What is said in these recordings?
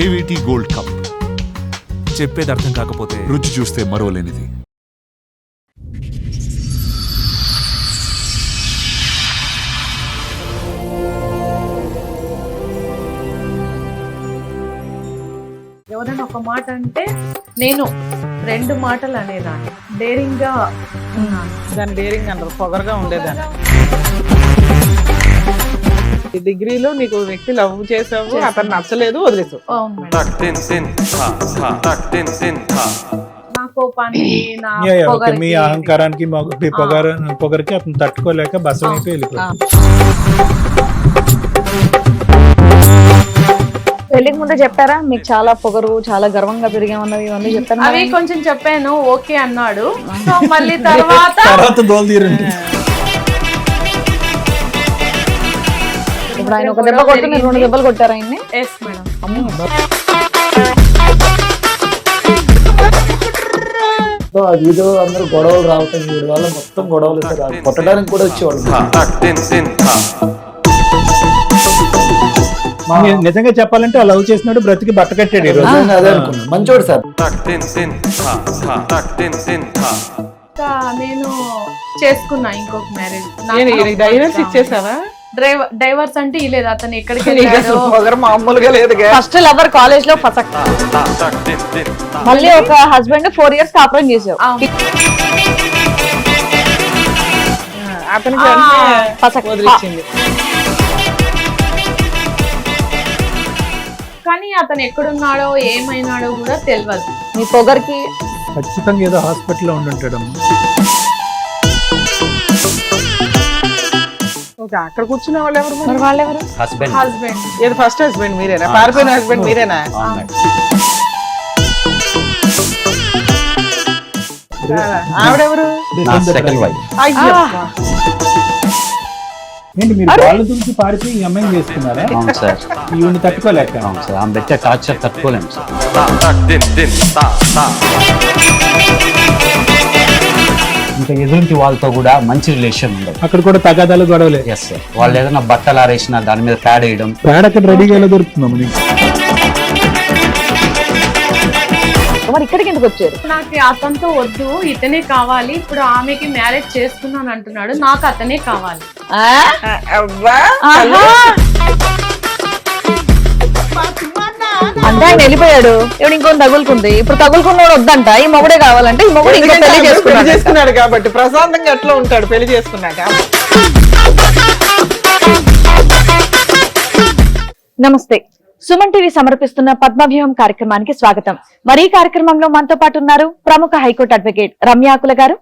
ఏవిటీ gold cup. చెప్పేది అర్థం కాకపోతే రుచి చూస్తే మరోలేనిది. ఎవరైనా ఒక మాట అంటే నేను 2 మాటలు అనేదాన్ని. డేరింగ్ గా ఉన్నాను. దాని డేరింగ్ అంటారు, పొగరగా ఉండేదాన్ని. ఈ డిగ్రీలో నీకు వ్యక్తి లవ్ చేసావు, అతను నచ్చలేదు, వదిలేసావు. అవును మేడం. నా కోపానికి నా పొగరికి మీ అహంకారానికి మీ పొగరికి అతను తట్టుకోలేక బస్సు వైపు వెళ్ళిపోయాడు. పెళ్లికి ముందే చెప్పారా మీకు చాలా పొగరు, చాలా గర్వంగా పెరిగామన్నవి ఇవన్నీ చెప్పారు? అవి కొంచెం చెప్పాను, ఓకే అన్నాడు. సో మళ్ళీ తర్వాత దోలు తీరండి. ఇప్పుడు ఆయన ఒక దెబ్బ కొట్టి మీరు 2 దెబ్బలు కొట్టారు ఆయన్ని? Yes madam. సో ఆ వీడియో అందరూ గొడవలు రావటం, వీడి వల్ల మొత్తం గొడవలు కొట్టడానికి కూడా వచ్చేవాడు. నిజంగా చెప్పాలంటే ఆ లవ్ చేసినాడు బ్రతికి బట్ట కట్టాడు ఈ రోజు. అదే అనుకున్నాను, మంచోడు సార్. ఇంకా నేను చేసుకున్నా ఇంకొక మ్యారేజ్. డైవర్స్ ఇచ్చేసావా? డైవర్స్ అంటే ఇలేదు, అతను ఎక్కడికి వెళ్ళాడో. పొగరు మామూలుగా లేదు. ఫస్ట్ లవర్ కాలేజ్ లో ఫసక్, మళ్ళీ ఒక హస్బెండ్ 4 years కాపురం చేసావు. అతనికి వదిలిచ్చింది. కానీ అతను ఎక్కడున్నాడో ఏమైనాడో కూడా తెలియదు. మీ పొగరికి ఖచ్చితంగా ఏదో హాస్పిటల్లో ఉండుంటాడు. అక్కడ కూర్చున్న వాళ్ళు ఎవరు? మరి వాళ్ళెవరు? హస్బెండ్. ఏది ఫస్ట్ హస్బెండ్ మీరేనా? పారిపోయిన హస్బెండ్ మీరేనా? ఆవిడెవరు? ఏంటి మీరు వాళ్ళ గురించి పారిపోయి ఈ అమ్మాయిని చేసుకున్నారా? అవును సార్. ఈవిని తట్టుకోలేక. అవును సార్, ఆమె పెట్టే టార్చర్ తట్టుకోలేము సార్. ఇంకా ఎదుటి వాళ్ళతో కూడా మంచి రిలేషన్ ఉండదు. అక్కడ కూడా తగాదాలు గొడవలే. Yes sir. వాళ్ళు ఏదైనా బట్టలు ఆరేసినా దాని మీద ప్యాడ్ వేయడం. ప్యాడ్ అక్కడ రెడీగా ఎలా దొరుకుతున్నాము? మరి ఇక్కడికి ఎందుకు వచ్చారు? నాకు అతనితో వద్దు, ఇతనే కావాలి. ఇప్పుడు ఆమెకి మ్యారేజ్ చేసుకున్నాను అంటున్నాడు, నాకు అతనే కావాలి. అంటే ఆయన వెళ్ళిపోయాడు, ఇప్పుడు ఇంకొని తగులుకుంది. ఇప్పుడు తగులుకున్నాడు వద్దంట, ఈ మొగుడే కావాలంటే ఈ మొగుడు ఇంకా పెళ్లి చేసుకున్నాడు కాబట్టి ప్రశాంతంగా ఎట్లా ఉంటాడు పెళ్లి చేసుకున్నాక. నమస్తే, సుమన్ టీవీ సమర్పిస్తున్న పద్మవ్యూహం కార్యక్రమానికి స్వాగతం. మరి ఈ కార్యక్రమంలో మనతో పాటు ఉన్నారు ప్రముఖ హైకోర్టు అడ్వకేట్ రమ్యాకుల గారు.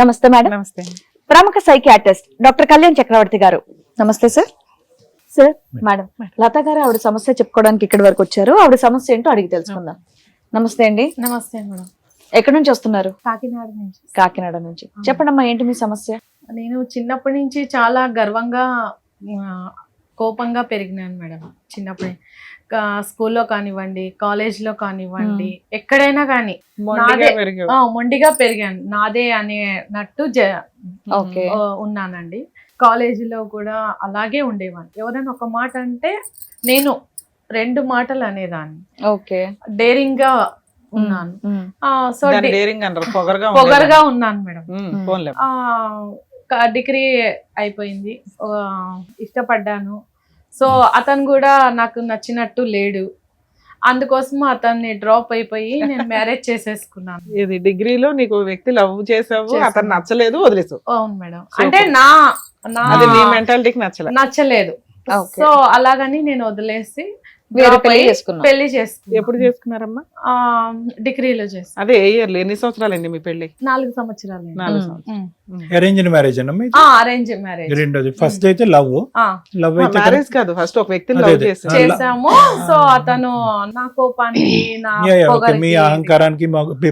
నమస్తే మేడం. నమస్తే. ప్రముఖ సైకియాట్రిస్ట్ డాక్టర్ కళ్యాణ్ చక్రవర్తి గారు. నమస్తే సార్. సార్ మేడం, లత గారు ఆవిడ సమస్య చెప్పుకోవడానికి ఇక్కడి వరకు వచ్చారు. ఆవిడ సమస్య ఏంటో అడిగి తెలుసుకుందాం. నమస్తే అండి. నమస్తే మేడం. ఎక్కడి నుంచి వస్తున్నారు? కాకినాడ నుంచి. కాకినాడ నుంచి. చెప్పండి అమ్మా, ఏంటి మీ సమస్య? నేను చిన్నప్పటి నుంచి చాలా గర్వంగా కోపంగా పెరిగినాను మేడం. చిన్నప్పుడే స్కూల్లో కానివ్వండి, కాలేజ్ లో కానివ్వండి, ఎక్కడైనా కానీ మొండిగా పెరిగాను. నాదే అనేనట్టు ఉన్నానండి. కాలేజీలో కూడా అలాగే ఉండేవాడిని. ఎవరైనా ఒక మాట అంటే నేను 2 మాటలు అనేదాన్ని. ఓకే. డేరింగ్ గా ఉన్నాను. సో డేరింగ్ అంటారు, పొగరగా ఉన్నాను మేడం. డిగ్రీ అయిపోయింది, ఇష్టపడ్డాను. సో అతను కూడా నాకు నచ్చినట్టు లేడు. అందుకోసం అతన్ని డ్రాప్ అయిపోయి నేను మ్యారేజ్ చేసేసుకున్నాను. ఇది డిగ్రీలో నీకు వ్యక్తి లవ్ చేసావు, అతను నచ్చలేదు, వదిలేసావు. అవును మేడం. అంటే నా మెంటాలిటీకి నచ్చలేదు. సో అలాగని నేను వదిలేసి పెళ్లి చేసుకున్నాను. ఎప్పుడు చేసుకున్నారమ్మా? డిగ్రీలో చేసుకున్నాను. అదే ఏ ఇయర్? ఎన్ని సంవత్సరాలండి మీ పెళ్లి? 4 సంవత్సరాలు. 4 సంవత్సరాలు. అరేంజ్డ్ మ్యారేజ్ అన్నమా? Arrange marriage. రెండోది ఫస్ట్ అయితే లవ్ అయితే మ్యారేజ్ కాదు, ఫస్ట్ ఒక వ్యక్తిని లవ్ చేసాము. సో అతను నా కోపానికి నా పొగరికి మీ అహంకారానికి మీ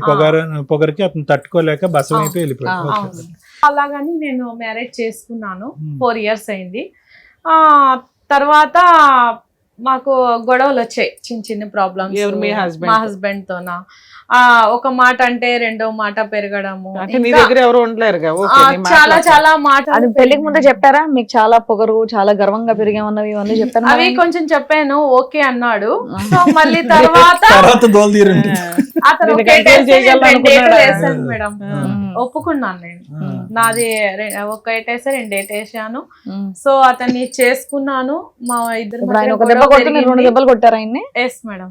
పొగరికి అతను తట్టుకోలేక బస్సు వైపు వెళ్ళిపోయాడు. అలాగని నేను మ్యారేజ్ చేసుకున్నాను. 4 years అయింది. తర్వాత మాకు గొడవలు వచ్చాయి, చిన్న చిన్న ప్రాబ్లమ్స్. ఎవరు, మీ husband మా తో? హస్బెండ్ తోనా ఒక మాట అంటే రెండో మాట పెరగడము. అంటే నీ ఇంకా, దగ్గర ఎవరు ఉండలేరుగా. ఓకే, నీ చాలా మాట్లాడు. చాలా మాట అది పెళ్లికి ముందే చెప్పారా మీకు చాలా పొగరు, చాలా గర్వంగా పెరిగామన్నవి ఇవన్నీ చెప్పారు? అవి కొంచెం చెప్పాను, ఓకే అన్నాడు. సో మళ్ళీ తర్వాత తర్వాత దోలు తీరండి. అతను నేను ఒకే control టేస్ట్ చేయగలను రెండు డేట్లు అనుకున్నాడా? వేసాను మేడం. ఒప్పుకున్నాను నేను. నాది ఒక ఏటేసా రెండు ఏటేసాను. సో అతన్ని చేసుకున్నాను. మా ఇద్దరు ఇప్పుడు ఆయన ఒక దెబ్బ కొడితే మీరు 2 దెబ్బలు కొట్టారు ఆయన్ని? Yes madam.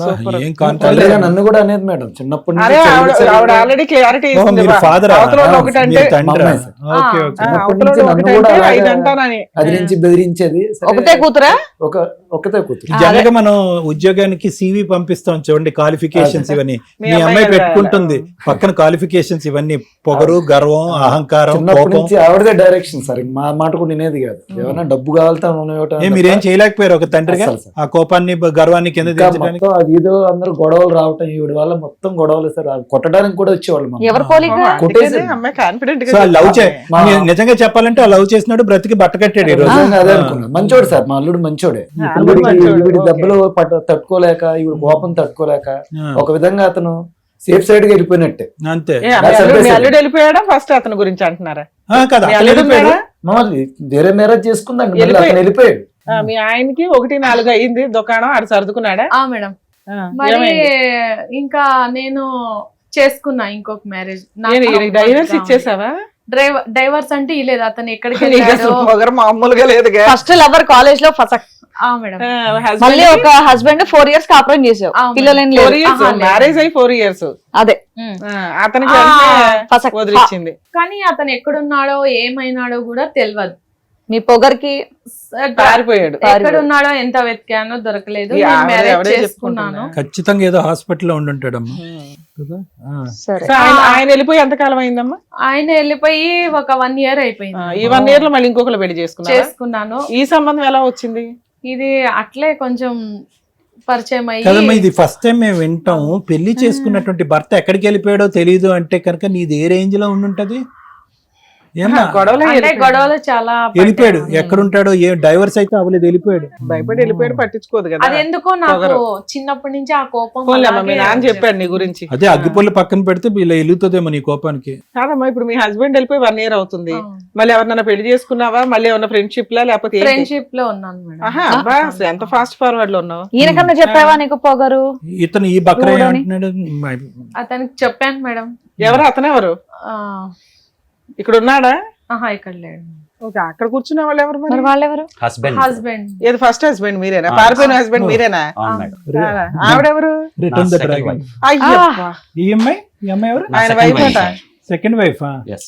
సూపర్. ఏం తల్లిగా నన్ను కూడా అనేది మేడం చిన్నప్పటి అరే నుంచి ఆవిడ ఆల్రెడీ క్లారిటీ ఇస్తుంది. మీరు ఫాదర్ అవతల వాళ్ళు ఒకటంటే తండ్రి. మా అమ్మాయి. Okay okay. అవతల వాళ్ళు నన్ను కూడా ఒకటంటే అలాగే 5 అంటానని. అది నుంచి బెదిరించేది. సరే, ఒకతే కూతురా? ఒకతే కూతురు. జనరల్ గా మనం ఉద్యోగానికి సివి పంపిస్తాం చూడండి, క్వాలిఫికేషన్స్ ఇవన్నీ. మీ మీ అమ్మాయి అమ్మాయి కదా. పెట్టుకుంటుంది పక్కన క్వాలిఫికేషన్స్ ఇవన్నీ, పొగరు, గర్వం, అహంకారం, చిన్నప్పటి కోపం. నుంచి ఆవిడదే డైరెక్షన్ సార్. మా మాట కూడా వినేది కాదు. ఏమన్నా డబ్బు కావాలంటే మీరేం చేయలేకపోయారు ఒక తండ్రిగా అస్సలు సార్. ఆ కోపాన్ని గర్వాన్ని కింద దించడానికి? అది ఏదో అందరూ గొడవలు రావటం ఈవిడ వల్ల మొత్తం గొడవలు సార్. అది కొట్టడానికి కూడా వచ్చేవాళ్ళు మమ్మల్ని. ఎవరు పోలిక? కొట్టేసి- అమ్మాయి కాన్ఫిడెంట్ సో లవ్ మా- నిజంగా చెప్పాలంటే ఆ లవ్ చేసినాడు బ్రతికి బట్ట కట్టాడు ఈ రోజు. నిజంగా అదే అనుకున్నా. మంచోడు సార్, మా అల్లుడు మంచోడే. అల్లుడు మంచోడు, ఈవిడ ఓకే. దెబ్బలు తట్టుకోలేక, ఈవిడ కోపం తట్టుకోలేక ఆ, ఒక విధంగా అతను సేఫ్ సైడ్ గా వెళ్ళిపోయినట్టే. అంతే మీ అల్లుడు వెళ్ళిపోయాడా? ఫస్ట్ అతని గురించి అంటున్నారా? కదా మీ అల్లుడు ఉన్నాడా? మమ్మల్ని వేరే మ్యారేజ్ చేసుకుందండి. మళ్ళీ వెళ్ళిపోయి- అతను వెళ్ళిపోయాడు. మీ ఆయనకి 1-4 అయింది దుకాణం, ఆడు సర్దుకున్నాడా? మేడం. ఆ, మరి ఏమైంది? ఇంకా నేను చేసుకున్నా ఇంకొక మ్యారేజ్. డైవర్స్ ఇచ్చేసావా? డైవర్స్ అంటే ఇలేదు. అతను ఎక్కడికి నీకు వెళ్ళాడో. అసలు పొగరు మామూలుగా లేదుగా. ఫస్ట్ లవర్ కాలేజ్ లో ఫసక్, మేడం. మళ్ళీ ఒక హస్బెండ్ 4 years కాపురం చేసావు, పిల్లలేం లేదు. మ్యారేజ్ అయ్యి 4 years. అదే అతనికి ఫసక్. వదిలిచ్చింది. కానీ అతను ఎక్కడున్నాడో ఏమైనాడో కూడా తెలియదు. మీ పొగరికి పారిపోయాడు. ఎక్కడున్నాడో ఎంత వెతికానో దొరకలేదు. ఈ నేను ఆవిడ మ్యారేజ్ ఎవడే చేసుకున్నాను. ఖచ్చితంగా ఏదో హాస్పిటల్లో ఉండుంటాడమ్మా కదా. ఆ. సరే. సో ఆయన వెళ్ళిపోయి ఎంతకాలం అయిందమ్మా? ఆయన వెళ్ళిపోయి ఒక 1 year అయిపోయింది. ఈ 1 year లో మళ్ళీ ఇంకొకరు పెళ్లి చేసుకున్నాను. ఈ సంబంధం ఎలా వచ్చింది? ఇది అట్లే కొంచెం పరిచయం కదమ్మా, అయ్యి ఇది ఫస్ట్ టైం మేము వింటాం. పెళ్లి చేసుకున్నటువంటి భర్త ఎక్కడికి వెళ్ళిపోయాడో తెలియదు అంటే కనుక నీది ఏ రేంజ్ లో ఉండుంటది? ఏమ్మా గొడవలు అంటే గొడవలు చాలా వెళ్ళిపోయాడు, పడ్డాను. ఎక్కడుంటాడో ఏ డైవర్స్ అయితే అవ్వలేదు, వెళ్ళిపోయాడు. భయపడి వెళ్ళిపోయాడు, పట్టించుకోదు కదా. అది ఎందుకో నాకు పొగరు. చిన్నప్పటి నుంచి ఆ కోపం పోన్లేమ్మా, మీ అలాగే నాన్న చెప్పాడు నీ గురించి. అదే అగ్గిపొల్లి పక్కన పెడితే ఇలా వెలుగుతుందేమో నీ కోపానికి. కాదమ్మా, ఇప్పుడు మీ హస్బెండ్ వెళ్ళిపోయి 1 year అవుతుంది. ఆ. మళ్ళీ ఎవరినైనా పెళ్లి చేసుకున్నావా? మళ్ళీ ఏమన్నా ఫ్రెండ్షిప్ లా లేకపోతే ఏంటి? ఫ్రెండ్షిప్ లో ఉన్నాను మేడం. ఆహా, అబ్బా, అసలు ఎంత ఫాస్ట్ ఫార్వర్డ్ లో ఉన్నావు. ఈయనకన్నా చెప్పావా నీకు పొగరు? ఇతను ఈ బక్రా చూడని. ఏమంటున్నాడు? అతనికి చెప్పాను మేడం. ఎవరు అతనెవరు? ఆ, ఇక్కడ ఉన్నాడా? ఇక్కడ లేడు. ఓకే, అక్కడ కూర్చున్న వాళ్ళు ఎవరు మరి? మరి వాళ్ళెవరు? Husband husband. ఏది ఫస్ట్ హస్బెండ్ మీరేనా? పారిపోయిన హస్బెండ్ మీరేనా? అవును మేడం. ఆవిడెవరు? Return the second dragon. wife. Ayyappa. ఈ అమ్మాయి ఎవరు? నా ఆయన second వైఫ్ wife, అట. sir. Second wife. Yes.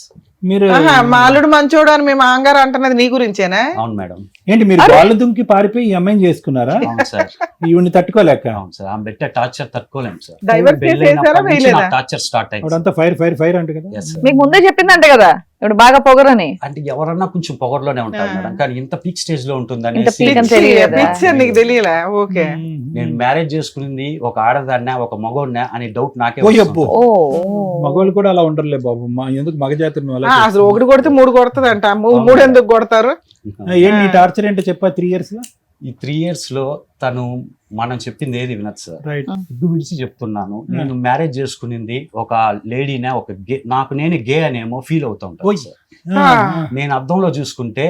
మీరు ఆహా, మా అల్లుడు మంచోడు అని మీ మాంగారు అంటున్నది నీ గురించేనా? అవును మేడం. ఏంటి మీరు బాల్ దుంకి పారిపోయి ఈ అమ్మాయిని చేసుకున్నారా? అవును సార్. ఈవిని తట్టుకోలేక? అవును సార్. ఆమె పెట్టే టార్చర్ తట్టుకోలేము సార్. డైవర్స్ కేసు వేసారా వేయలేదా? టార్చర్ స్టార్ట్ అయింది. అప్పుడంతా ఫైర్ ఫైర్ ఫైర్ అంట కదా. Yes, sir. మీకు ముందే చెప్పిందంటే కదా ఇప్పుడు బాగా పొగరని. అంటే ఎవరన్నా కొంచెం పొగర్లోనే ఉంటారు మేడం, కానీ ఇంత పీక్ స్టేజ్ లో ఉంటుందని ఇంత peak అని పిచ్చి, తెలియదా? పిచ్చి అని నీకు తెలియలే. ఓకే. నేను మ్యారేజ్ చేసుకునింది ఒక ఆడదాన్నే ఒక మగోడినా అని డౌట్ నాకే ఓ వస్తుంది. అబ్బో, మగవాళ్ళు కూడా అలా ఉండరులే బాబు. మా ఎందుకు మగజాతి నువ్వు అలా అసలు ఒకటి కొడితే 3 కొడుతుందంట. 3 ఎందుకు కొడతారు? చేస్తావు? ఏంటి నీ టార్చర్ ఏంటో చెప్పా 3 years లో? ఈ 3 years లో తను మనం చెప్పింది ఏది వినదు సార్. రైట్. సిగ్గు విడిచి చెప్తున్నాను, నేను మ్యారేజ్ చేసుకునింది ఒక లేడీనే, ఒక గే, నాకు నేను గే అనేమో ఫీల్ అవుతా ఉంటాను ఓయ్. సార్. ఆ, నేను అద్దంలో చూసుకుంటే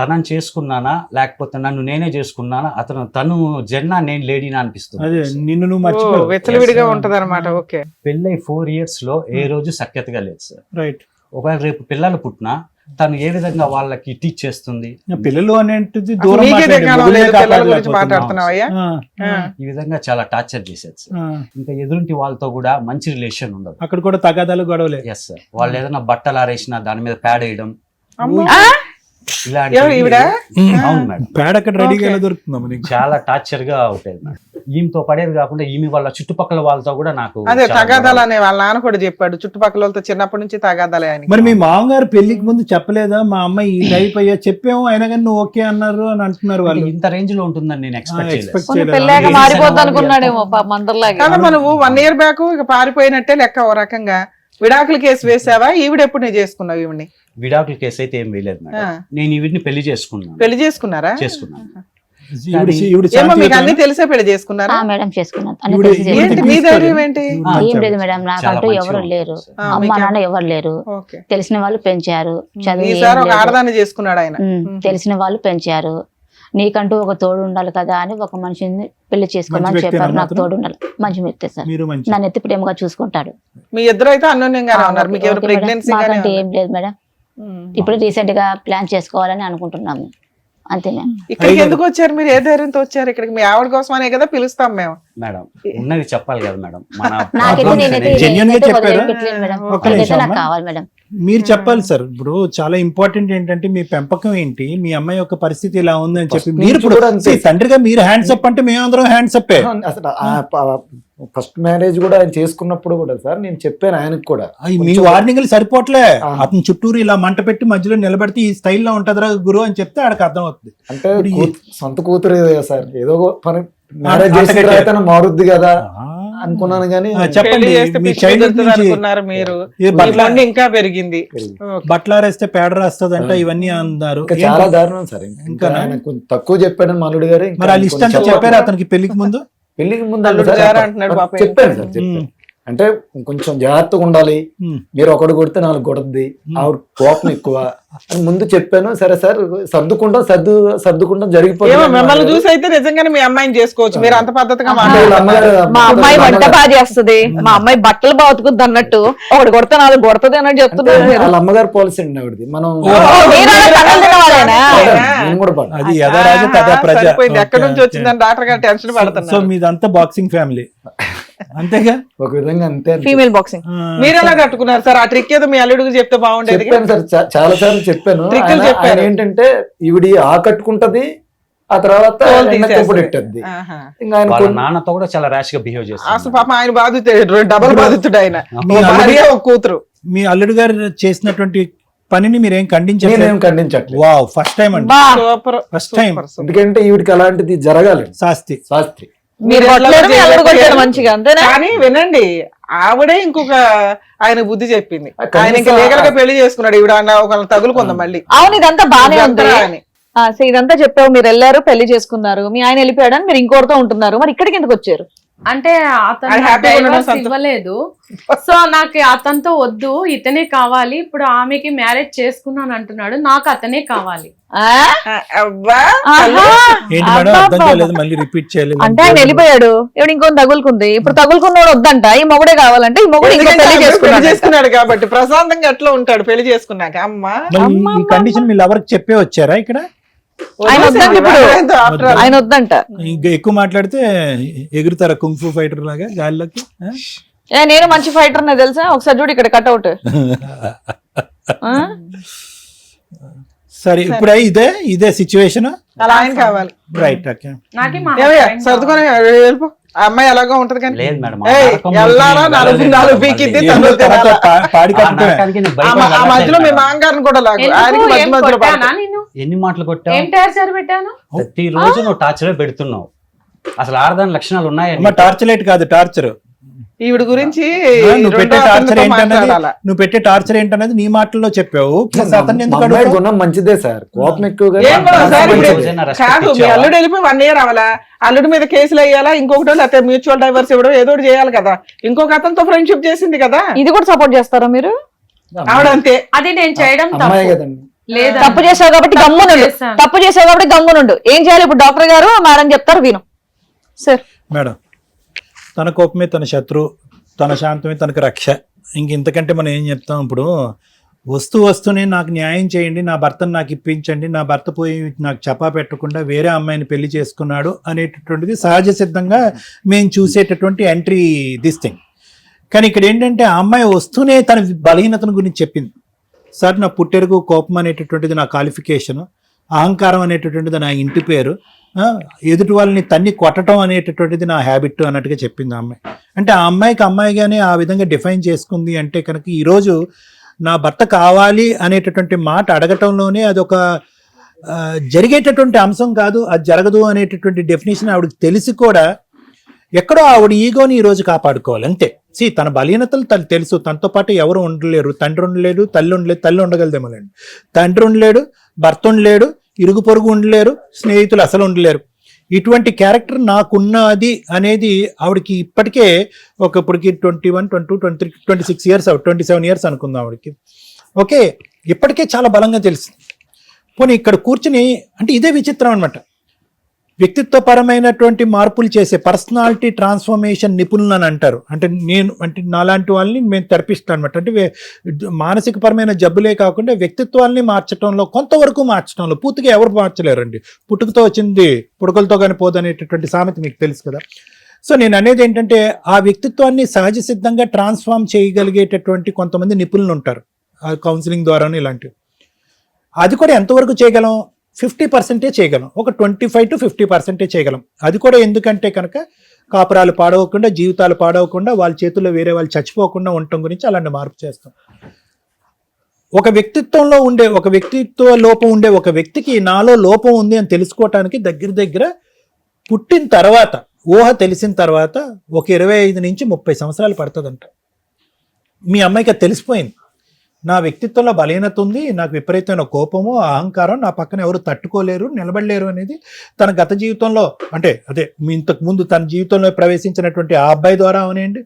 తనని చేసుకున్నానా లేకపోతే నన్ను నేనే చేసుకున్నానా, తను జెన్నా నేను లేడీనా అనిపిస్తుంది. అదే నిన్ను నువ్వు ఓ, మర్చిపో. వెచ్చలవిడిగా ఉంటది అనమాట. ఓకే. పెళ్ళై 4 years లో ఏ రోజు సఖ్యతగా లేదు సార్. రైట్. ఒకవేళ రేపు పిల్లలు పుట్టినా తను ఏ విధంగా వాళ్ళకి టీచ్ చేస్తుంది, పిల్లలు అనేటిది అసలు దూరం నీకే మాట్లాడి దిగాలో మొగుడినే లేదు, పిల్లల గురించి కాపాడలేకపోతున్నావు. మాట్లాడుతున్నావు అయ్యా. ఆ, ఈ విధంగా చాలా టార్చర్ చేసేది సార్. ఆ. ఇంకా ఎదురింటి వాళ్ళతో కూడా మంచి రిలేషన్ ఉండదు. అక్కడ కూడా తగాదాలు గొడవలే. Yes sir. వాళ్ళు ఏదైనా బట్టలు ఆరేసినా దాని మీద ప్యాడ్ వేయడం, అమ్మో. ఇలాంటి ఎవరు ఈవిడ? అవును మేడం. పేడ అక్కడ రెడీగా ఎలా దొరుకుతుందమ్మా నీకు? చాలా టార్చర్ గా ఉంటుంది మేడం. ఈమెతో పడేది కాకుండా ఈమె వాళ్ళ చుట్టుపక్కల వాళ్ళతో కూడా నాకు అదే చాలా తగాదాలు గొడవలు. అనే వాళ్ళ నాన్న కూడా చెప్పాడు, చుట్టుపక్కల వాళ్ళతో చిన్నప్పటి నుంచి తగాదాలే అని. మరి మీ మామగారు పెళ్లికి ముందు చెప్పలేదా మా అమ్మాయి ఈ టైప్ అయ్యా? చెప్పాము అయినా కానీ నువ్వు ఓకే అన్నారు అని అంటున్నారు వాళ్ళు. ఇంత రేంజ్ లో ఉంటుందని నేను ఎక్స్పెక్ట్ చేయలేదు. ఎక్స్పెక్ట్ కొన్ని చేయలేదు. పెళ్ళాక లేదు. మారిపోద్ది అనుకున్నాడేమో మందర్లాగా. కాదమ్మా, నువ్వు 1 year బ్యాక్ ఇక పారిపోయినట్టే లెక్క. ఓ రకంగా విడాకుల కేసు వేసావా? ఈవిడ ఎప్పుడు నేను చేసుకున్నావు ఈవిడ్ని? విడాకుల కేసు అయితే ఏం వేయలేదు మేడం. ఆ. నేను వీటిని పెళ్లి చేసుకున్నాను. పెళ్లి చేసుకున్నారా? చేసుకున్నాను. ఈవిడ ఏమో మీకు శాంతియుతమేనా? అన్ని తెలిసే పెళ్లి చేసుకున్నారా మేడం చేసుకున్నాను అన్ని ఈవిడ- తెలిసి ఈవిడ ఏంటి చేసుకున్నాను. మీ తీసుకోలేదు. ధైర్యం ఏంటి? ఏం లేదు మేడం నాకంటూ చాలా ఎవరు మంచిగా లేరు, ఆ, అమ్మ మీకేం- నాన్న ఎవరు లేరు, ఓకే. తెలిసిన వాళ్ళు పెంచారు. చదువు ఏం ఈసారి ఒక లేదు. ఆడదాన్ని చేసుకున్నాడు ఆయన. తెలిసిన వాళ్ళు పెంచారు. నీకంటూ ఒక తోడు ఉండాలి కదా అని ఒక మనిషిని పెళ్లి చేసుకోమని మంచి వ్యక్తేనా చెప్పారు. నాకు మాత్రం? తోడు ఉండాలి, మంచి వ్యక్తి సార్. మీరు మంచి నన్ను ఎత్తి ప్రేమగా చూసుకుంటాడు. మీ ఇద్దరు అయితే అన్యోన్యంగానే ఉన్నారు. మీకు ఎవరు ఓకే మేడం. ప్రెగ్నెన్సీ మాకంటే ఏం లేదు మేడం. ఇప్పుడు రీసెంట్ గా ప్లాన్ చేసుకోవాలని అనుకుంటున్నాము, అంతే మేడం. ఇక్కడికి ఎందుకు వచ్చారు మీరు? ఏ ధైర్యంతో వచ్చారు ఇక్కడికి? మీ ఆవిడ కోసమనే కదా పిలుస్తాం మేము. మేడం ఉన్నది చెప్పాలి కదా మేడం. మన నాకైతే problem నేనైతే genuine గా నేనైతే చెప్పారా? వదిలిపెట్టలేను మేడం. ఒక్క నాకైతే నిమిషం నాకు అమ్మా. కావాలి మేడం. మీరు చెప్పాలి సార్. ఇప్పుడు చాలా ఇంపార్టెంట్ ఏంటంటే మీ పెంపకం ఏంటి, మీ అమ్మాయి యొక్క పరిస్థితి ఇలా ఉంది అని చెప్పి First మీరు నుంచి ఇప్పుడు కూడా అంతే. see, తండ్రిగా మీరు హ్యాండ్స్ అప్ అంటే మేమందరం హ్యాండ్స్ అప్పే. అసలు ఫస్ట్ మ్యారేజ్ కూడా ఆయన చేసుకున్నప్పుడు కూడా సార్ నేను చెప్పాను ఆయనకు కూడా మీ వార్నింగ్లు సరిపోవట్లే. ఆ. అతను చుట్టూరు ఇలా మంట పెట్టి మధ్యలో నిలబెడితే ఈ స్టైల్లో ఉంటదిరా గురు అని చెప్తే ఆడికి అర్థం అవుతుంది. అంటే ఇప్పుడు సొంత కూతురు సార్ ఏదో పని మ్యారేజ్ చేసిన అంతకట్టే. తర్వాత మారుద్ది కదా ఆ. అనుకున్నాను కానీ చెప్పండి పెళ్లి చేస్తే మీ పిచ్చి చైల్డ్హుడ్ కుదురుతుంది నుంచి అనుకున్నారు మీరు. ఏ మీ బట్ల మొండి ఇంకా పెరిగింది. ఓకే. బట్టలారేస్తే పేడ రాస్తుందంట ఇవన్నీ అన్నారు. ఇంకా చాలా దారుణం సార్. ఇంకా ఇంకానా? ఆయన కొంచెం తక్కువ చెప్పాడు మనుడు గారు. ఇంకా మరి ఆ లిస్ట్ అంతా కొంచెం చెప్పారు అతనికి పెళ్లికి ముందు. పెళ్లికి ముందు అల్లుడు సార్ గారు అంటున్నాడు పాపం. చెప్పాను సార్ చెప్పాను. అంటే కొంచెం జాగ్రత్తగా ఉండాలి, మీరు ఒకటి కొడితే నాలుగు కొడుద్ది, ఆవిడ కోపం ఎక్కువ అని ముందు చెప్పాను. సరే సార్ సర్దుకుంటాం ఏమో జరిగిపోయింది. మిమ్మల్ని చూసి అయితే నిజంగానే మీ అమ్మాయిని చేసుకోవచ్చు. మీరు అంత పద్ధతిగా ఆహా. మాట్లాడారు. మా అమ్మాయి వంట బాగా చేస్తుంది, మా అమ్మాయి బట్టలు బాగా ఉతుకుద్ది అన్నట్టు ఒకటి కొడితే నాలుగు కొడుతుంది అన్నట్టు చెప్తున్నారు మీరు. వాళ్ళ అమ్మగారు పాలసీ అండి ఆవిడది. మనం మీరు అలా కథలు తినవాలేనా? నేను కూడా పడ్డా. అది యథారాజు తదా ప్రజ. సరిపోయింది. ఎక్కడి నుంచి ఓకే, వచ్చిందని డాక్టర్ గారు టెన్షన్ సో పడుతున్నారు. మీదంతా బాక్సింగ్ ఫ్యామిలీ అంతేగా. ఒక విధంగా అంతే అనిపిస్తుంది. Female boxing. మీరు ఎలా కట్టుకున్నారు సార్? ఆ ట్రిక్ ఏదో మీ అల్లుడికి చెప్తే బాగుండేది. చెప్పాను సార్ చాలా సార్లు చెప్పాను. ట్రిక్కులు ఆయన- చెప్పారు. ఆయన ఏంటంటే ఈవిడి కట్టుకుంటది, ఆ తర్వాత తోలు వెనక్కి తీసేస్తది. పొడిట్టద్ది. ఆహా. ఇంకా ఆయన వాళ్ళ నాన్నతో కూడా చాలా ర్యాష్ గా బిహేవ్ అసలు చేస్తారు. పాప ఆయన బాధితుడు, డబల్ బాధితుడు ఆయన. మీ ఒక భార్య ఒక కూతురు. మీ అల్లుడు గారు చేసినటువంటి పనిని మీరేం ఖండించలేదు. నేనేం ఖండించట్లేదు. వావ్, ఫస్ట్ టైం అండి, బా super first time. Super, super. ఎందుకంటే ఈవిడికి అలాంటిది జరగాలి శాస్తి. శాస్త్రి. మీరు కొట్టలేరు, మీ అల్లుడు కొట్టాడు మంచిగా, అంతేనా? కానీ వినండి, ఆవిడే ఇంకొక ఆయన బుద్ధి చెప్పింది. ఆయన ఇంకా లీగల్ గా పెళ్లి చేసుకున్నాడు. ఈవిడ ఒకళ్ళని తగులుకుందాం మళ్ళీ. అవును, ఇదంతా బానే ఉంది. ఇదంతా అని. సో ఇదంతా చెప్పావు, మీరు వెళ్ళారు పెళ్లి చేసుకున్నారు, మీ ఆయన వెళ్ళిపోయాడు అని మీరు ఇంకోటితో ఉంటున్నారు, మరి ఇక్కడికి ఎందుకు వచ్చారు? అంటే అతను అది happy గా ఉండడం డైవర్స్ సంతోషం. ఇవ్వలేదు. సో నాకు అతనితో వద్దు, ఇతనే కావాలి. ఇప్పుడు ఆమెకి మ్యారేజ్ చేసుకున్నాను అంటున్నాడు, నాకు అతనే కావాలి. ఆ? అబ్బా ఆహా. ఏంటి మేడం, అబ్బా, అర్థం అబ్బా. కాలేదు, మళ్ళీ రిపీట్ చేయలేదు. అంటే ఆయన వెళ్ళిపోయాడు, ఇప్పుడు ఇంకొని తగులుకుంది, ఇప్పుడు తగులుకున్నోడు వద్దంట, ఈ మొగుడే కావాలంటే ఈ మొగుడు ఇంకో ఎందుకంటే పెళ్లి ఆయన పెళ్లి చేసుకున్నాడు. చేసుకున్నాడు కాబట్టి ప్రశాంతంగా ఎట్లా ఉంటాడు పెళ్లి చేసుకున్నాక. అమ్మా మరి ఈ కండిషన్ మీరు ఎవరికి చెప్పే వచ్చారా ఇక్కడ? ఆయన వద్దంట ఇప్పుడు. after all. ఆయన వద్దంట. ఇంకా ఎక్కువ మాట్లాడితే ఎగురుతారా కుంఫు ఫైటర్ లాగా గాల్లోకి? ఆ? నేను మంచి ఫైటర్ నే తెలుసా, ఒకసారి చూడు ఇక్కడ కట్అవుట్. సరే, ఇప్పుడు ఇదే సిచ్యువేషన్. అలా ఆయన కావాలి. Right, okay. నాకే మా ఏమయ్యా, husband సర్దుకొని వెళ్ళిపో. ఆ అమ్మాయి అలాగా ఉంటది కానీ లేదు మేడం, ఆ ఏయ్, నరకంలోకి ఎల్లారా నేను నాలుగు వెళ్ళలేను నాలుగు మేడం, పీకిద్ది, మళ్ళీ. తను తర్వాత పాడి ఆ కట్టుకునే. నరకానికి నేను ఆ భయపడి ఆ వెళ్ళట్లేదు మధ్యలో మీ మేడం. మాంగారిని కూడా లాగు. ఎందుకు? ఆయనకి మధ్య ఏం మధ్యలో కొట్టానా పడతాడు. నేను? ఎన్ని మాటలు కొట్టావు? ఏం టార్చర్ పెట్టాను? ప్రతి రోజు నువ్వు టార్చర్ పెడుతున్నావు. అసలు ఆడదాని లక్షణాలు ఉన్నాయని అమ్మ, టార్చర్ లైట్ కాదు, టార్చర్. ఈవిడ గురించి నువ్వు పెట్టే రెండో టార్చర్ అతనితో ఏంటన్నది, మాట్లాడాలా. నువ్వు పెట్టే టార్చర్ ఏంటన్నది నీ మాటల్లో చెప్పావు. ప్లస్ అతన్ని మా ఎందుకు అమ్మాయి అడుగుతావు? గుణం మంచిదే సార్, కోపం ఎక్కువగా. ఏం కూడా సార్ ఇప్పుడు రోజైనా respect కాదు, మీ ఇచ్చావా? అల్లుడు వెళ్ళిపోయి 1 year అవ్వాలా? అల్లుడి మీద కేసులు వేయాలా? ఇంకొకటి లేకపోతే మ్యూచువల్ డైవర్స్ ఇవ్వడం ఏదో ఒకటి చేయాలి కదా. ఇంకొక అతనితో ఫ్రెండ్షిప్ చేసింది కదా ఇది కూడా సపోర్ట్ చేస్తారా మీరు? ఆవిడ అంతే. అది నేను చేయడం అమ్మాయి తప్పు కదండి. లేదా? తప్పు చేసావు కాబట్టి గమ్మునుండు, చేశాను. తప్పు చేసావు కాబట్టి గమ్మునుండు. ఏం చేయాలి ఇప్పుడు? డాక్టర్ గారు మేడం చెప్తారు, విను సార్. మేడం, తన కోపమే తన శత్రు, తన శాంతమే తనకు రక్ష. ఇంక ఇంతకంటే మనం ఏం చెప్తాం? ఇప్పుడు వస్తూనే నాకు న్యాయం చేయండి, నా భర్తను నాకు ఇప్పించండి, నా భర్త పోయి నాకు చపా పెట్టకుండా వేరే అమ్మాయిని పెళ్లి చేసుకున్నాడు అనేటటువంటిది సహజ సిద్ధంగా మేము చూసేటటువంటి ఎంట్రీ దిస్ థింగ్. కానీ ఇక్కడ ఏంటంటే ఆ అమ్మాయి వస్తూనే తన బలహీనతను గురించి చెప్పింది. సార్, నా పుట్టెరుగు కోపం అనేటటువంటిది నా క్వాలిఫికేషను, అహంకారం అనేటటువంటిది నా ఇంటి పేరు, ఎదుటి వాళ్ళని తన్ని కొట్టడం అనేటటువంటిది నా హ్యాబిట్ అన్నట్టుగా చెప్పింది ఆ అమ్మాయి. అంటే ఆ అమ్మాయికి అమ్మాయిగానే ఆ విధంగా డిఫైన్ చేసుకుంది అంటే కనుక ఈరోజు నా భర్త కావాలి అనేటటువంటి మాట అడగటంలోనే అదొక జరిగేటటువంటి అంశం కాదు, అది జరగదు అనేటటువంటి డెఫినేషన్ ఆవిడకి తెలిసి కూడా ఎక్కడో ఆవిడ ఈగోని ఈరోజు కాపాడుకోవాలి అంతే. తన బలహీనతలు తను తెలుసు. తనతో పాటు ఎవరు ఉండలేరు, తండ్రి ఉండలేడు, తల్లి ఉండలేదు. తల్లి ఉండగలదేమోలేండి, తండ్రి ఉండలేడు, భర్త ఉండలేడు, ఇరుగు పొరుగు ఉండలేరు, స్నేహితులు అసలు ఉండలేరు. ఇటువంటి క్యారెక్టర్ నాకున్నది అనేది ఆవిడకి ఇప్పటికే ఇప్పటికి 21, 22, 23, 26 ఇయర్స్ 27 ఇయర్స్ అనుకుందాం ఆవిడకి. ఓకే, ఇప్పటికే చాలా బలంగా తెలిసింది. పోనీ ఇక్కడ కూర్చుని అంటే ఇదే విచిత్రం అనమాట. వ్యక్తిత్వపరమైనటువంటి మార్పులు చేసే పర్సనాలిటీ ట్రాన్స్ఫర్మేషన్ నిపుణులు అని అంటారు. అంటే నాలాంటి వాళ్ళని మేము తెరపిస్తాం అనమాట. అంటే మానసిక పరమైన జబ్బులే కాకుండా వ్యక్తిత్వాన్ని మార్చడంలో కొంతవరకు మార్చడంలో, పూర్తిగా ఎవరు మార్చలేరండి. పుట్టుకతో వచ్చింది పుడకలతో కానీ పోదనేటటువంటి సామెత మీకు తెలుసు కదా. సో నేను అనేది ఏంటంటే ఆ వ్యక్తిత్వాన్ని సహజ సిద్ధంగా ట్రాన్స్ఫార్మ్ చేయగలిగేటటువంటి కొంతమంది నిపుణులు ఉంటారు కౌన్సిలింగ్ ద్వారానే ఇలాంటివి. అది కూడా ఎంతవరకు చేయగలం? 50% చేయగలం. ఒక 25 to 50% చేయగలం. అది కూడా ఎందుకంటే కనుక కాపురాలు పాడవకుండా, జీవితాలు పాడవకుండా, వాళ్ళ చేతుల్లో వేరే వాళ్ళు చచ్చిపోకుండా ఉండటం గురించి అలాంటి మార్పు చేస్తాం. ఒక వ్యక్తిత్వంలో ఉండే ఒక వ్యక్తిత్వ లోపం ఉండే ఒక వ్యక్తికి నాలో లోపం ఉంది అని తెలుసుకోవటానికి దగ్గర పుట్టిన తర్వాత, ఊహ తెలిసిన తర్వాత ఒక 25 నుంచి 30 సంవత్సరాలు పడుతుందంట. మీ అమ్మాయికి అది తెలిసిపోయింది. నా వ్యక్తిత్వంలో బలహీనత ఉంది, నాకు విపరీతమైన కోపము, అహంకారం, నా పక్కన ఎవరు తట్టుకోలేరు, నిలబడలేరు అనేది తన గత జీవితంలో అంటే ఇంతకు ముందు తన జీవితంలో ప్రవేశించినటువంటి ఆ అబ్బాయి ద్వారా అవనియండి,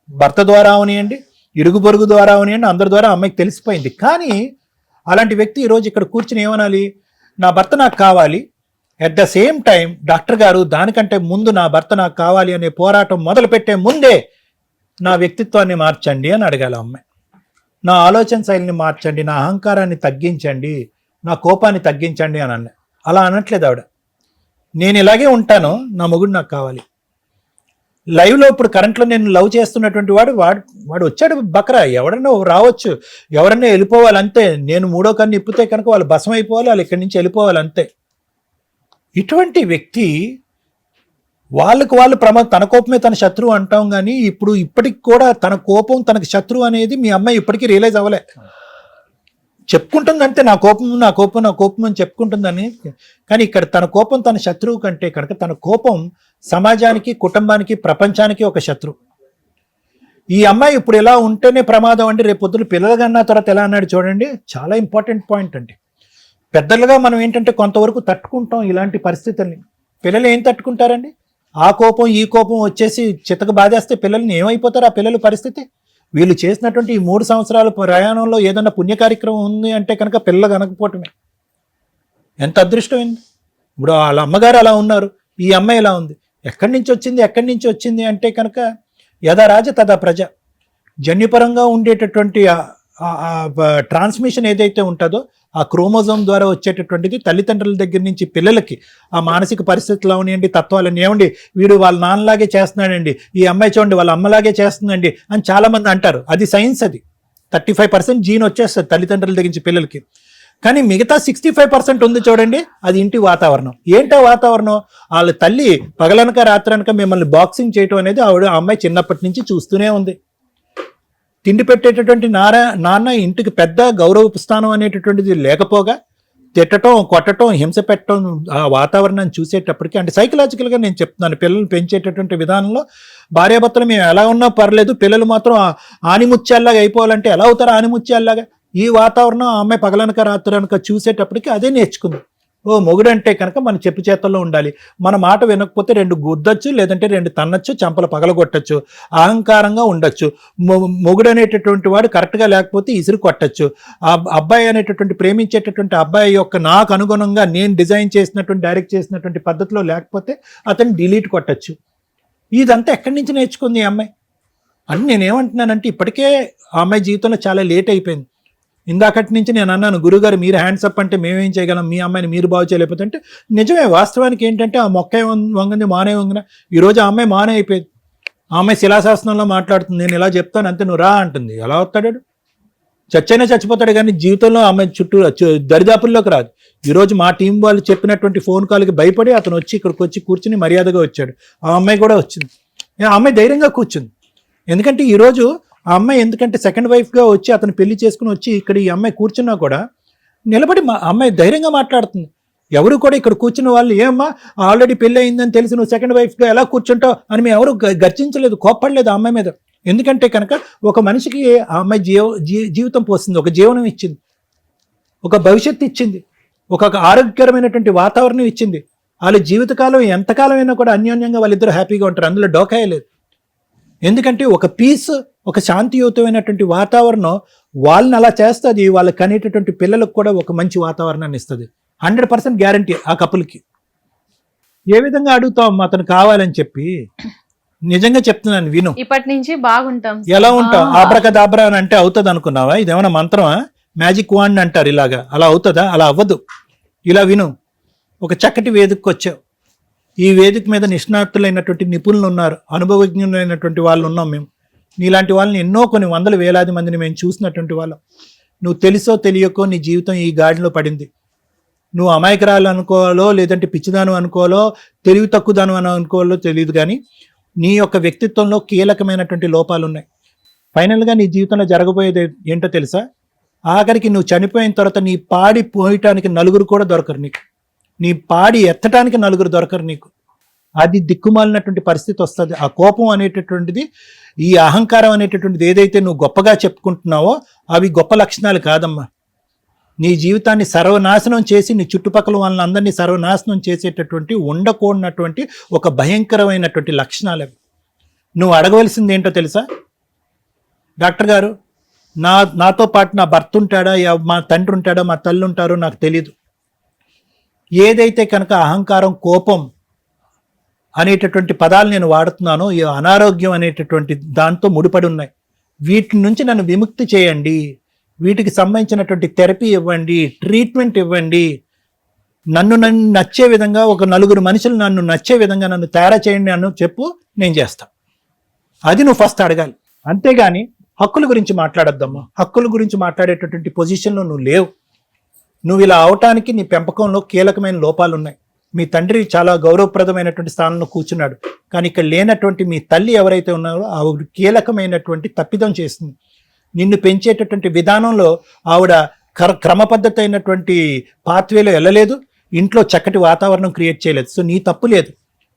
భర్త ద్వారా అవనియండి, ఇరుగు పొరుగు ద్వారా అవనియండి, అందరి ద్వారా అమ్మాయికి తెలిసిపోయింది. కానీ అలాంటి వ్యక్తి ఈరోజు ఇక్కడ కూర్చుని ఏమనాలి? నా భర్త నాకు కావాలి, at the same time doctor గారు దానికంటే ముందు నా భర్త నాకు కావాలి అనే పోరాటం మొదలుపెట్టే ముందే నా వ్యక్తిత్వాన్ని మార్చండి అని అడగాలి అమ్మాయి. నా ఆలోచన శైలిని మార్చండి, నా అహంకారాన్ని తగ్గించండి, నా కోపాన్ని తగ్గించండి అని అన్న. అలా అనట్లేదు ఆవిడ. నేను ఇలాగే ఉంటాను, నా మొగుడు నాకు కావాలి. లైవ్లో ఇప్పుడు కరెంట్లో నేను లవ్ చేస్తున్నటువంటి వాడు వచ్చాడు బకరా, ఎవడన్నా రావచ్చు, ఎవరన్నా వెళ్ళిపోవాలి అంతే. నేను 3వ కన్ను ఇప్పితే కనుక వాళ్ళు భస్మం అయిపోవాలి, వాళ్ళు ఇక్కడి నుంచి వెళ్ళిపోవాలి అంతే. ఇటువంటి వ్యక్తి వాళ్ళకు వాళ్ళు తన కోపమే తన శత్రువు అంటాం, కానీ ఇప్పటికి కూడా తన కోపం తనకు శత్రువు అనేది మీ అమ్మాయి ఇప్పటికీ రియలైజ్ అవ్వలే. చెప్పుకుంటుంది అంతే, నా కోపం అని చెప్పుకుంటుందని. కానీ ఇక్కడ తన కోపం తన శత్రువు కంటే కనుక తన కోపం సమాజానికి, కుటుంబానికి, ప్రపంచానికి ఒక శత్రువు. ఈ అమ్మాయి ఇప్పుడు ఎలా ఉంటేనే ప్రమాదం అండి, రేపు పొద్దున పిల్లలు కన్నా తర్వాత ఎలా అన్నాడు చూడండి. చాలా ఇంపార్టెంట్ పాయింట్ అండి. పెద్దలుగా మనం ఏంటంటే కొంతవరకు తట్టుకుంటాం ఇలాంటి పరిస్థితుల్ని. పిల్లలు ఏం తట్టుకుంటారండి? ఆ కోపం ఈ కోపం వచ్చేసి చితక బాధేస్తే పిల్లల్ని ఏమైపోతారు ఆ పిల్లల పరిస్థితి? వీళ్ళు చేసినటువంటి ఈ 3 సంవత్సరాల ప్రయాణంలో ఏదన్నా పుణ్య కార్యక్రమం ఉంది అంటే కనుక పిల్లలు కనకపోవటమే. ఎంత అదృష్టమైంది. ఇప్పుడు వాళ్ళ అమ్మగారు అలా ఉన్నారు, ఈ అమ్మాయి ఎలా ఉంది. ఎక్కడి నుంచి వచ్చింది అంటే కనుక యథా రాజ తదా ప్రజ. జన్యుపరంగా ఉండేటటువంటి ట్రాన్స్మిషన్ ఏదైతే ఉంటుందో ఆ క్రోమోజోమ్ ద్వారా వచ్చేటటువంటిది తల్లిదండ్రుల దగ్గర నుంచి పిల్లలకి ఆ మానసిక పరిస్థితులు అవనివ్వండి, తత్వాలని ఏమండి, వీడు వాళ్ళ నాన్నలాగే చేస్తున్నాడండి, ఈ అమ్మాయి చూడండి వాళ్ళ అమ్మలాగే చేస్తుందండి అని చాలా మంది అంటారు. అది సైన్స్. అది 35% జీన్ వచ్చేస్తుంది తల్లిదండ్రుల దగ్గర నుంచి పిల్లలకి. కానీ మిగతా 65% ఉంది చూడండి, అది ఇంటి వాతావరణం. ఏంటో వాతావరణం? వాళ్ళ తల్లి పగలనక రాత్రనక మిమ్మల్ని బాక్సింగ్ చేయటం అనేది ఆ అమ్మాయి చిన్నప్పటి నుంచి చూస్తూనే ఉంది. తిండి పెట్టేటటువంటి నాన్న ఇంటికి పెద్ద గౌరవ స్థానం అనేటటువంటిది లేకపోగా తిట్టడం, కొట్టడం, హింస పెట్టడం ఆ వాతావరణాన్ని చూసేటప్పటికి, అంటే సైకలాజికల్గా నేను చెప్తున్నాను, పిల్లల్ని పెంచేటటువంటి విధానంలో భార్యాభర్తలు మేము ఎలా ఉన్నా పర్లేదు, పిల్లలు మాత్రం ఆనిముత్యాల్లాగా అయిపోవాలంటే ఎలా అవుతారు ఆనిముత్యాల్లాగా? ఈ వాతావరణం ఆ అమ్మాయి పగలనక రాత్రనక చూసేటప్పటికి అదే నేర్చుకుంది. ఓ మొగుడంటే కనుక మన చెప్పు చేతల్లో ఉండాలి, మన మాట వినకపోతే 2 గుద్దచ్చు, లేదంటే 2 తన్నచ్చు, చంపలు పగలగొట్టచ్చు, అహంకారంగా ఉండొచ్చు. మొగుడు అనేటటువంటి వాడు కరెక్ట్గా లేకపోతే ఇసురు కొట్టచ్చు. ఆ అబ్బాయి అనేటటువంటి ప్రేమించేటటువంటి అబ్బాయి యొక్క నాకు అనుగుణంగా నేను డిజైన్ చేసినటువంటి డైరెక్ట్ చేసినటువంటి పద్ధతిలో లేకపోతే అతన్ని డిలీట్ కొట్టచ్చు. ఇదంతా ఎక్కడి నుంచి నేర్చుకుంది ఈ అమ్మాయి అని నేనేమంటున్నానంటే, ఇప్పటికే ఆ అమ్మాయి జీవితంలో చాలా లేట్ అయిపోయింది. ఇందాకటి నుంచి నేను అన్నాను, గురుగారు మీరు హ్యాండ్స్ అప్ అంటే మేమేం చేయగలం, మీ అమ్మాయిని మీరు బాగు చేయలేకపోతే అంటే నిజమే. వాస్తవానికి ఏంటంటే ఆ మొక్క వంగంది మానే వంగిన. ఈరోజు ఆ అమ్మాయి మానే అయిపోయింది. ఆ అమ్మాయి శిలాశాసనంలో మాట్లాడుతుంది, నేను ఇలా చెప్తాను అంతే నువ్వు రా అంటుంది. ఎలా వస్తాడు? చచ్చైనా చచ్చిపోతాడు, కానీ జీవితంలో అమ్మాయి చుట్టూ దరిదాపుల్లోకి రాదు. ఈరోజు మా టీం వాళ్ళు చెప్పినటువంటి ఫోన్ కాల్కి భయపడి అతను వచ్చి ఇక్కడికి వచ్చి కూర్చుని మర్యాదగా వచ్చాడు. ఆ అమ్మాయి కూడా వచ్చింది. ఆ అమ్మాయి ధైర్యంగా కూర్చుంది. ఎందుకంటే ఈరోజు ఆ అమ్మాయి ఎందుకంటే సెకండ్ వైఫ్గా వచ్చి అతను పెళ్లి చేసుకుని వచ్చి ఇక్కడ ఈ అమ్మాయి కూర్చున్నా కూడా నిలబడి అమ్మాయి ధైర్యంగా మాట్లాడుతుంది. ఎవరు కూడా ఇక్కడ కూర్చున్న వాళ్ళు ఏమ్మా ఆల్రెడీ పెళ్ళి అయిందని తెలిసి నువ్వు సెకండ్ వైఫ్గా ఎలా కూర్చుంటావు అని మేము ఎవరు గర్జించలేదు, కోప్పడలేదు ఆ అమ్మాయి మీద. ఎందుకంటే కనుక ఒక మనిషికి ఆ అమ్మాయి జీవితం పోస్తుంది, ఒక జీవనం ఇచ్చింది, ఒక భవిష్యత్తు ఇచ్చింది, ఒక ఆరోగ్యకరమైనటువంటి వాతావరణం ఇచ్చింది. వాళ్ళ జీవితకాలం ఎంతకాలం అయినా కూడా అన్యోన్యంగా వాళ్ళిద్దరూ హ్యాపీగా ఉంటారు, అందులో డోకాయ లేదు. ఎందుకంటే ఒక పీస్, ఒక శాంతియుతమైనటువంటి వాతావరణం వాళ్ళని అలా చేస్తుంది, వాళ్ళకి కనేటటువంటి పిల్లలకు కూడా ఒక మంచి వాతావరణాన్ని ఇస్తుంది. 100% గ్యారంటీ ఆ కపుల్కి. ఏ విధంగా అడుగుతాం అతను కావాలని చెప్పి? నిజంగా చెప్తున్నాను, విను. ఇప్పటి నుంచి బాగుంటాం. ఎలా ఉంటావు? ఆబ్రకదాబ్రా అని అంటే అవుతుంది అనుకున్నావా? ఇదేమన్నా మంత్రమా? మ్యాజిక్ వాండ్ అంటారు, ఇలాగా అలా అవుతుందా? అలా అవ్వదు. ఇలా విను. ఒక చక్కటి వేదికకు వచ్చావు. ఈ వేదిక మీద నిష్ణాతులైనటువంటి నిపుణులు ఉన్నారు, అనుభవజ్ఞులైనటువంటి వాళ్ళు ఉన్నాం మేము. నీలాంటి వాళ్ళని ఎన్నో కొన్ని వందల వేలాది మందిని మేము చూసినటువంటి వాళ్ళం. నువ్వు తెలుసో తెలియకో నీ జీవితం ఈ గాడిలో పడింది. నువ్వు అమాయకురాలు అనుకోవాలో, లేదంటే పిచ్చిదాను అనుకోవాలో, తెలివి తక్కువదాను అని అనుకోవాలో తెలియదు, కానీ నీ యొక్క వ్యక్తిత్వంలో కీలకమైనటువంటి లోపాలు ఉన్నాయి. ఫైనల్గా నీ జీవితంలో జరగబోయేది ఏంటో తెలుసా? ఆఖరికి నువ్వు చనిపోయిన తర్వాత నీ పాడి పోయటానికి నలుగురు కూడా దొరకరు నీకు, నీ పాడి ఎత్తటానికి నలుగురు దొరకరు నీకు. అది దిక్కుమాలినటువంటి పరిస్థితి వస్తుంది. ఆ కోపం అనేటటువంటిది, ఈ అహంకారం అనేటటువంటిది ఏదైతే నువ్వు గొప్పగా చెప్పుకుంటున్నావో అవి గొప్ప లక్షణాలు కాదమ్మా. నీ జీవితాన్ని సర్వనాశనం చేసి నీ చుట్టుపక్కల వాళ్ళని అందరినీ సర్వనాశనం చేసేటటువంటి, ఉండకూడనటువంటి ఒక భయంకరమైనటువంటి లక్షణాలు అవి. నువ్వు అడగవలసింది ఏంటో తెలుసా? డాక్టర్ గారు, నాతో పాటు నా భర్త ఉంటాడా, మా తండ్రి ఉంటాడా, మా తల్లి ఉంటారో నాకు తెలీదు. ఏదైతే కనుక అహంకారం, కోపం అనేటటువంటి పదాలు నేను వాడుతున్నానో, ఈ అనారోగ్యం అనేటటువంటి దాంతో ముడిపడి ఉన్నాయి. వీటి నుంచి నన్ను విముక్తి చేయండి, వీటికి సంబంధించినటువంటి థెరపీ ఇవ్వండి, ట్రీట్మెంట్ ఇవ్వండి. నన్ను నచ్చే విధంగా, ఒక నలుగురు మనుషులు నన్ను నచ్చే విధంగా నన్ను తయారు చేయండి అని చెప్పు, నేను చేస్తాను. అది నువ్వు ఫస్ట్ అడగాలి. అంతేగాని హక్కుల గురించి మాట్లాడొద్దమ్మా. హక్కుల గురించి మాట్లాడేటటువంటి పొజిషన్లో నువ్వు లేవు. నువ్వు ఇలా అవటానికి నీ పెంపకంలో కీలకమైన లోపాలు ఉన్నాయి. మీ తండ్రి చాలా గౌరవప్రదమైనటువంటి స్థానంలో కూర్చున్నాడు, కానీ ఇక్కడ లేనటువంటి మీ తల్లి ఎవరైతే ఉన్నారో ఆవిడ కీలకమైనటువంటి తప్పిదం చేస్తుంది. నిన్ను పెంచేటటువంటి విధానంలో ఆవిడ క్రమపద్ధతి అయినటువంటి పాత్వేలో వెళ్ళలేదు, ఇంట్లో చక్కటి వాతావరణం క్రియేట్ చేయలేదు. సో నీ తప్పు లేదు.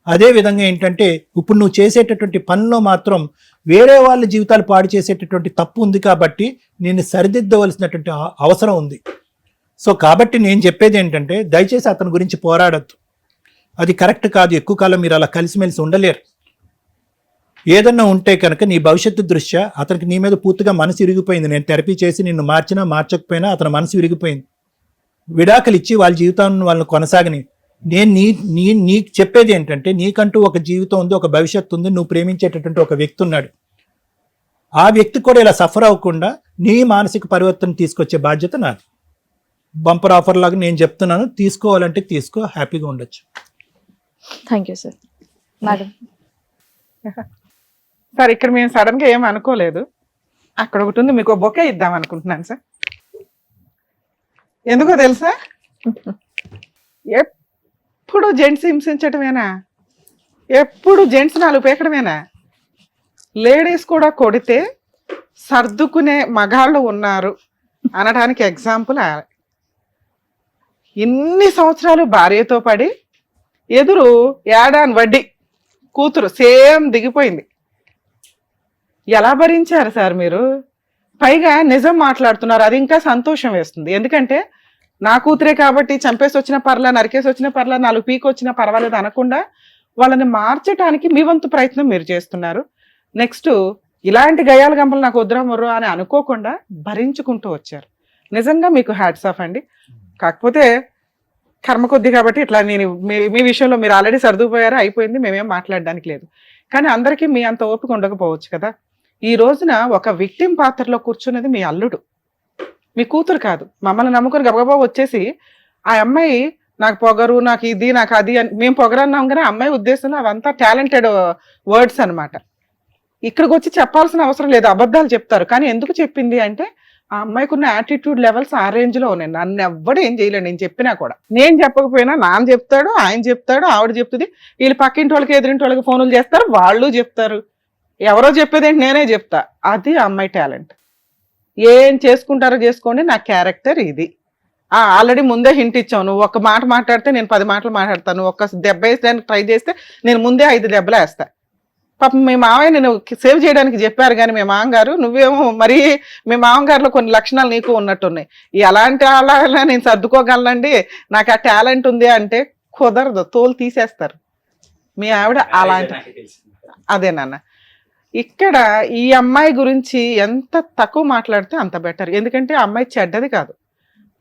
అదే విధంగా ఏంటంటే ఇప్పుడు నువ్వు చేసేటటువంటి పనిలో మాత్రం వేరే వాళ్ళ జీవితాలు పాడు చేసేటటువంటి తప్పు ఉంది, కాబట్టి నేను సరిదిద్దవలసినటువంటి అవసరం ఉంది. సో కాబట్టి నేను చెప్పేది ఏంటంటే, దయచేసి అతని గురించి పోరాడద్దు. అది కరెక్ట్ కాదు. ఎక్కువ కాలం మీరు అలా కలిసిమెలిసి ఉండలేరు. ఏదన్నా ఉంటే కనుక నీ భవిష్యత్తు దృష్ట్యా అతనికి నీ మీద పూర్తిగా మనసు విరిగిపోయింది. నేను థెరపీ చేసి నిన్ను మార్చినా మార్చకపోయినా అతని మనసు విరిగిపోయింది. విడాకులు ఇచ్చి వాళ్ళ జీవితాన్ని వాళ్ళని కొనసాగని. నేను నీకు చెప్పేది ఏంటంటే, నీకంటూ ఒక జీవితం ఉంది, ఒక భవిష్యత్తు ఉంది, నువ్వు ప్రేమించేటటువంటి ఒక వ్యక్తి ఉన్నాడు. ఆ వ్యక్తి కూడా ఇలా సఫర్ అవ్వకుండా నీ మానసిక పరివర్తన తీసుకొచ్చే బాధ్యత నాది. బంపర్ ఆఫర్ లాగా నేను చెప్తున్నాను, తీసుకోవాలంటే తీసుకో, హ్యాపీగా ఉండొచ్చు. Thank you sir. Madam, sir ఇక్కడ మేము సడన్ గా ఏం అనుకోలేదు. అక్కడ ఒకటి ఉంది, మీకు బొకే ఇద్దాం అనుకుంటున్నాను సార్. ఎందుకో తెలుసా? ఎప్పుడు జెంట్స్ హింసించటమేనా? ఎప్పుడు జెంట్స్ నాలుగు పేకడమేనా? లేడీస్ కూడా కొడితే సర్దుకునే మగాళ్ళు ఉన్నారు అనడానికి ఎగ్జాంపుల్. ఇన్ని సంవత్సరాలు భార్యతో పడి ఎదురు ఏడాన్ వడ్డీ కూతురు సేమ్ దిగిపోయింది. ఎలా భరించారు సార్ మీరు? పైగా నిజం మాట్లాడుతున్నారు, అది ఇంకా సంతోషం వేస్తుంది. ఎందుకంటే నా కూతురే కాబట్టి చంపేసి వచ్చిన పర్లా, నరికేసి వచ్చిన పర్లా, 4 పీకి వచ్చినా పర్వాలేదు అనకుండా వాళ్ళని మార్చడానికి మీ వంతు ప్రయత్నం మీరు చేస్తున్నారు. నెక్స్ట్ ఇలాంటి గయాల గంపలు నాకు వద్దురా మొర్రో అని అనుకోకుండా భరించుకుంటూ వచ్చారు. నిజంగా మీకు హ్యాట్స్ ఆఫ్ అండి. కాకపోతే కర్మ కొద్ది కాబట్టి ఇట్లా నేను మీ విషయంలో మీరు ఆల్రెడీ సర్దుకుపోయారు, అయిపోయింది, మేమేం మాట్లాడడానికి లేదు. కానీ అందరికీ మీ అంత ఓపిక ఉండకపోవచ్చు కదా. ఈ రోజున ఒక విక్టిమ్ పాత్రలో కూర్చున్నది మీ అల్లుడు, మీ కూతురు కాదు. మమ్మల్ని నమ్ముకొని గబగబా వచ్చేసి ఆ అమ్మాయి నాకు పొగరు, నాకు ఇది, నాకు అది అని మేము పొగరన్నాం, కానీ అమ్మాయి ఉద్దేశంలో అవంతా టాలెంటెడ్ వర్డ్స్ అనమాట. ఇక్కడికి వచ్చి చెప్పాల్సిన అవసరం లేదు, అబద్ధాలు చెప్తారు. కానీ ఎందుకు చెప్పింది అంటే ఆ అమ్మాయికి ఉన్న యాటిట్యూడ్ లెవెల్స్ ఆ రేంజ్ లో ఉన్నాయి. నన్ను ఎవ్వడు ఏం చేయలేడు, నేను చెప్పినా కూడా. నేను చెప్పకపోయినా నాన్న చెప్తాడు, ఆయన చెప్తాడు, ఆవిడ చెప్తుంది, వీళ్ళు పక్కింటి వాళ్ళకి ఎదురింటి వాళ్ళకి ఫోన్లు చేస్తారు, వాళ్ళు చెప్తారు. ఎవరో చెప్పేదేంటి, నేనే చెప్తా. అది ఆ అమ్మాయి టాలెంట్. ఏం చేసుకుంటారో చేసుకోండి, నా క్యారెక్టర్ ఇది. ఆల్రెడీ ముందే హింట్ ఇచ్చావు, నువ్వు ఒక మాట మాట్లాడితే నేను 10 మాటలు మాట్లాడతాను, నువ్వు ఒక్క దెబ్బ వేసడానికి ట్రై చేస్తే నేను ముందే 5 దెబ్బలు వేస్తా. పాపం మీ మావయ్య నేను సేవ్ చేయడానికి చెప్పారు, కానీ మీ మామగారు నువ్వేమో మరీ మీ మామగారిలో కొన్ని లక్షణాలు నీకు ఉన్నట్టున్నాయి. ఎలాంటి అలా నేను సర్దుకోగలనండి, నాకు ఆ టాలెంట్ ఉంది అంటే కుదరదు, తోలు తీసేస్తారు. మీ ఆవిడ అలాంటి అదే నాన్న. ఇక్కడ ఈ అమ్మాయి గురించి ఎంత తక్కువ మాట్లాడితే అంత బెటర్. ఎందుకంటే ఆ అమ్మాయి చెడ్డది కాదు,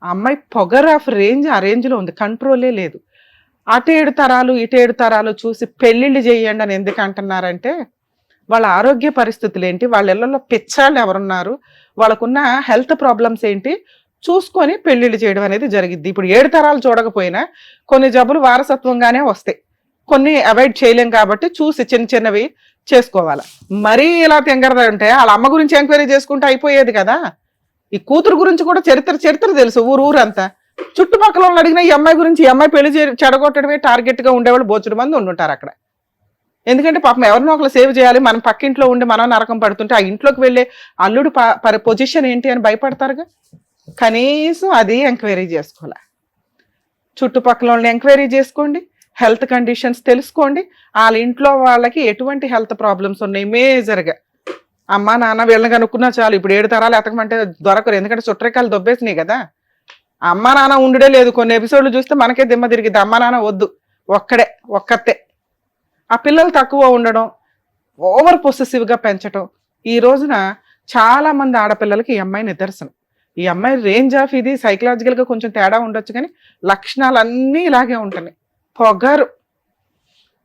ఆ అమ్మాయి పొగర్ ఆఫ్ రేంజ్ ఆ రేంజ్లో ఉంది, కంట్రోలే లేదు. అటు 7 తరాలు ఇటు 7 తరాలు చూసి పెళ్ళిళ్ళు చేయండి అని ఎందుకు అంటున్నారంటే వాళ్ళ ఆరోగ్య పరిస్థితులు ఏంటి, వాళ్ళ ఇళ్లలో పిచ్చాళ్ళు ఎవరున్నారు, వాళ్ళకున్న హెల్త్ ప్రాబ్లమ్స్ ఏంటి చూసుకొని పెళ్ళిళ్ళు చేయడం అనేది జరిగిద్ది. ఇప్పుడు 7 తరాలు చూడకపోయినా కొన్ని జబ్బులు వారసత్వంగానే వస్తాయి, కొన్ని అవాయిడ్ చేయలేం కాబట్టి చూసి చిన్న చిన్నవి చేసుకోవాలి. మరీ ఇలా తెంగరదంటే వాళ్ళ అమ్మ గురించి ఎంక్వైరీ చేసుకుంటే అయిపోయేది కదా. ఈ కూతురు గురించి కూడా చరిత్ర తెలుసు ఊరంతా. చుట్టుపక్కల వాళ్ళు అడిగినా ఈ అమ్మాయి గురించి, ఈ అమ్మాయి పెళ్లి చెడగొట్టడమే టార్గెట్ గా ఉండేవాళ్ళు బోచుడు మంది ఉండుంటారు అక్కడ. ఎందుకంటే పాపం ఎవరినో ఒకరు సేవ్ చేయాలి, మనం పక్కింట్లో ఉండి మనం నరకం పడుతుంటే ఆ ఇంట్లోకి వెళ్ళే అల్లుడు పొజిషన్ ఏంటి అని భయపడతారుగా. కనీసం అది ఎంక్వైరీ చేసుకోవాలి. చుట్టుపక్కల వాళ్ళని ఎంక్వైరీ చేసుకోండి, హెల్త్ కండిషన్స్ తెలుసుకోండి, వాళ్ళ ఇంట్లో వాళ్ళకి ఎటువంటి హెల్త్ ప్రాబ్లమ్స్ ఉన్నాయి మేజర్గా. అమ్మ నాన్న వీళ్ళని కనుక్కున్నా చాలు. ఇప్పుడు 7 తరాలు ఎతకమంటే దొరకరు, ఎందుకంటే చుట్టరికాయలు దొబ్బేసినాయి కదా. అమ్మ నాన్న ఉండడే లేదు. కొన్ని ఎపిసోడ్లు చూస్తే మనకే దిమ్మ తిరిగిద్ది. అమ్మ నాన్న వద్దు, ఒక్కతే. ఆ పిల్లలు తక్కువ ఉండడం, ఓవర్ పొసెసివ్గా పెంచడం. ఈ రోజున చాలా మంది ఆడపిల్లలకి ఈ అమ్మాయి నిదర్శనం. ఈ అమ్మాయి రేంజ్ ఆఫ్ ఇది సైకలాజికల్గా కొంచెం తేడా ఉండొచ్చు, కానీ లక్షణాలన్నీ ఇలాగే ఉంటున్నాయి. పొగరు,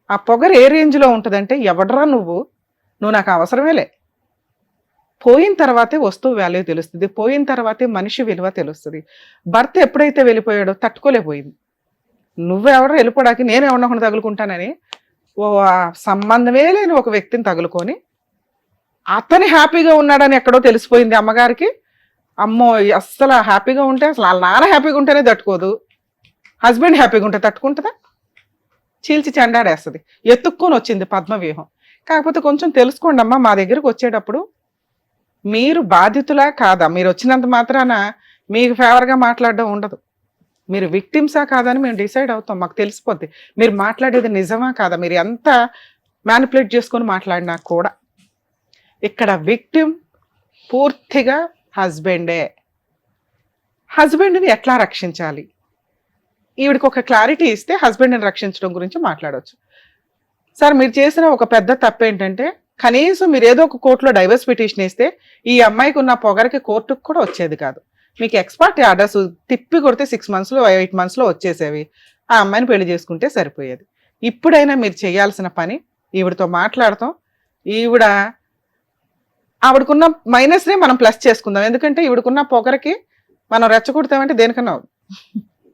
ఆ పొగరు ఏ రేంజ్లో ఉంటుందంటే ఎవడరా నువ్వు నాకు అవసరమేలే. పోయిన తర్వాతే వస్తువు వాల్యూ తెలుస్తుంది, పోయిన తర్వాతే మనిషి విలువ తెలుస్తుంది. భర్త ఎప్పుడైతే వెళ్ళిపోయాడో తట్టుకోలేకపోయింది. నువ్వెవడో వెళ్ళిపోవడానికి నేను ఎవరినొకరిని తగులుకుంటానని సంబంధమే లేని ఒక వ్యక్తిని తగులుకొని అతని హ్యాపీగా ఉన్నాడని ఎక్కడో తెలిసిపోయింది అమ్మగారికి. అమ్మో అస్సలు హ్యాపీగా ఉంటే, అసలు వాళ్ళ నాన్న హ్యాపీగా ఉంటేనే తట్టుకోదు, హస్బెండ్ హ్యాపీగా ఉంటే తట్టుకుంటుందా? చీల్చి చెండాడేస్తుంది. ఎత్తుక్కొని వచ్చింది పద్మవ్యూహం. కాకపోతే కొంచెం తెలుసుకోండి అమ్మా, మా దగ్గరకు వచ్చేటప్పుడు మీరు బాధితులా కాదా, మీరు వచ్చినంత మాత్రాన మీకు ఫేవర్గా మాట్లాడడం ఉండదు. మీరు విక్టిమ్సా కాదని మేము డిసైడ్ అవుతాం, మాకు తెలిసిపోద్ది మీరు మాట్లాడేది నిజమా కాదా. మీరు ఎంత మ్యానిపులేట్ చేసుకొని మాట్లాడినా కూడా ఇక్కడ విక్టిమ్ పూర్తిగా హస్బెండే. హస్బెండ్ని ఎట్లా రక్షించాలి, ఈవిడికి ఒక క్లారిటీ ఇస్తే హస్బెండ్ని రక్షించడం గురించి మాట్లాడవచ్చు. సార్ మీరు చేసిన ఒక పెద్ద తప్పు ఏంటంటే, కనీసం మీరు ఏదో ఒక కోర్టులో డైవర్స్ పిటిషన్ ఇస్తే ఈ అమ్మాయికి ఉన్న పొగరికి కోర్టుకు కూడా వచ్చేది కాదు. మీకు ఎక్స్పర్ట్ ఆర్డర్స్ తిప్పి కొడితే 6 monthsలో 8 monthsలో వచ్చేసేవి. ఆ అమ్మాయిని పెళ్లి చేసుకుంటే సరిపోయేది. ఇప్పుడైనా మీరు చేయాల్సిన పని, ఈవిడతో మాట్లాడతాం, ఆవిడకున్న మైనస్నే మనం ప్లస్ చేసుకుందాం. ఎందుకంటే ఈవిడకున్న పొగరికి మనం రెచ్చగొడతామంటే దేనికన్నా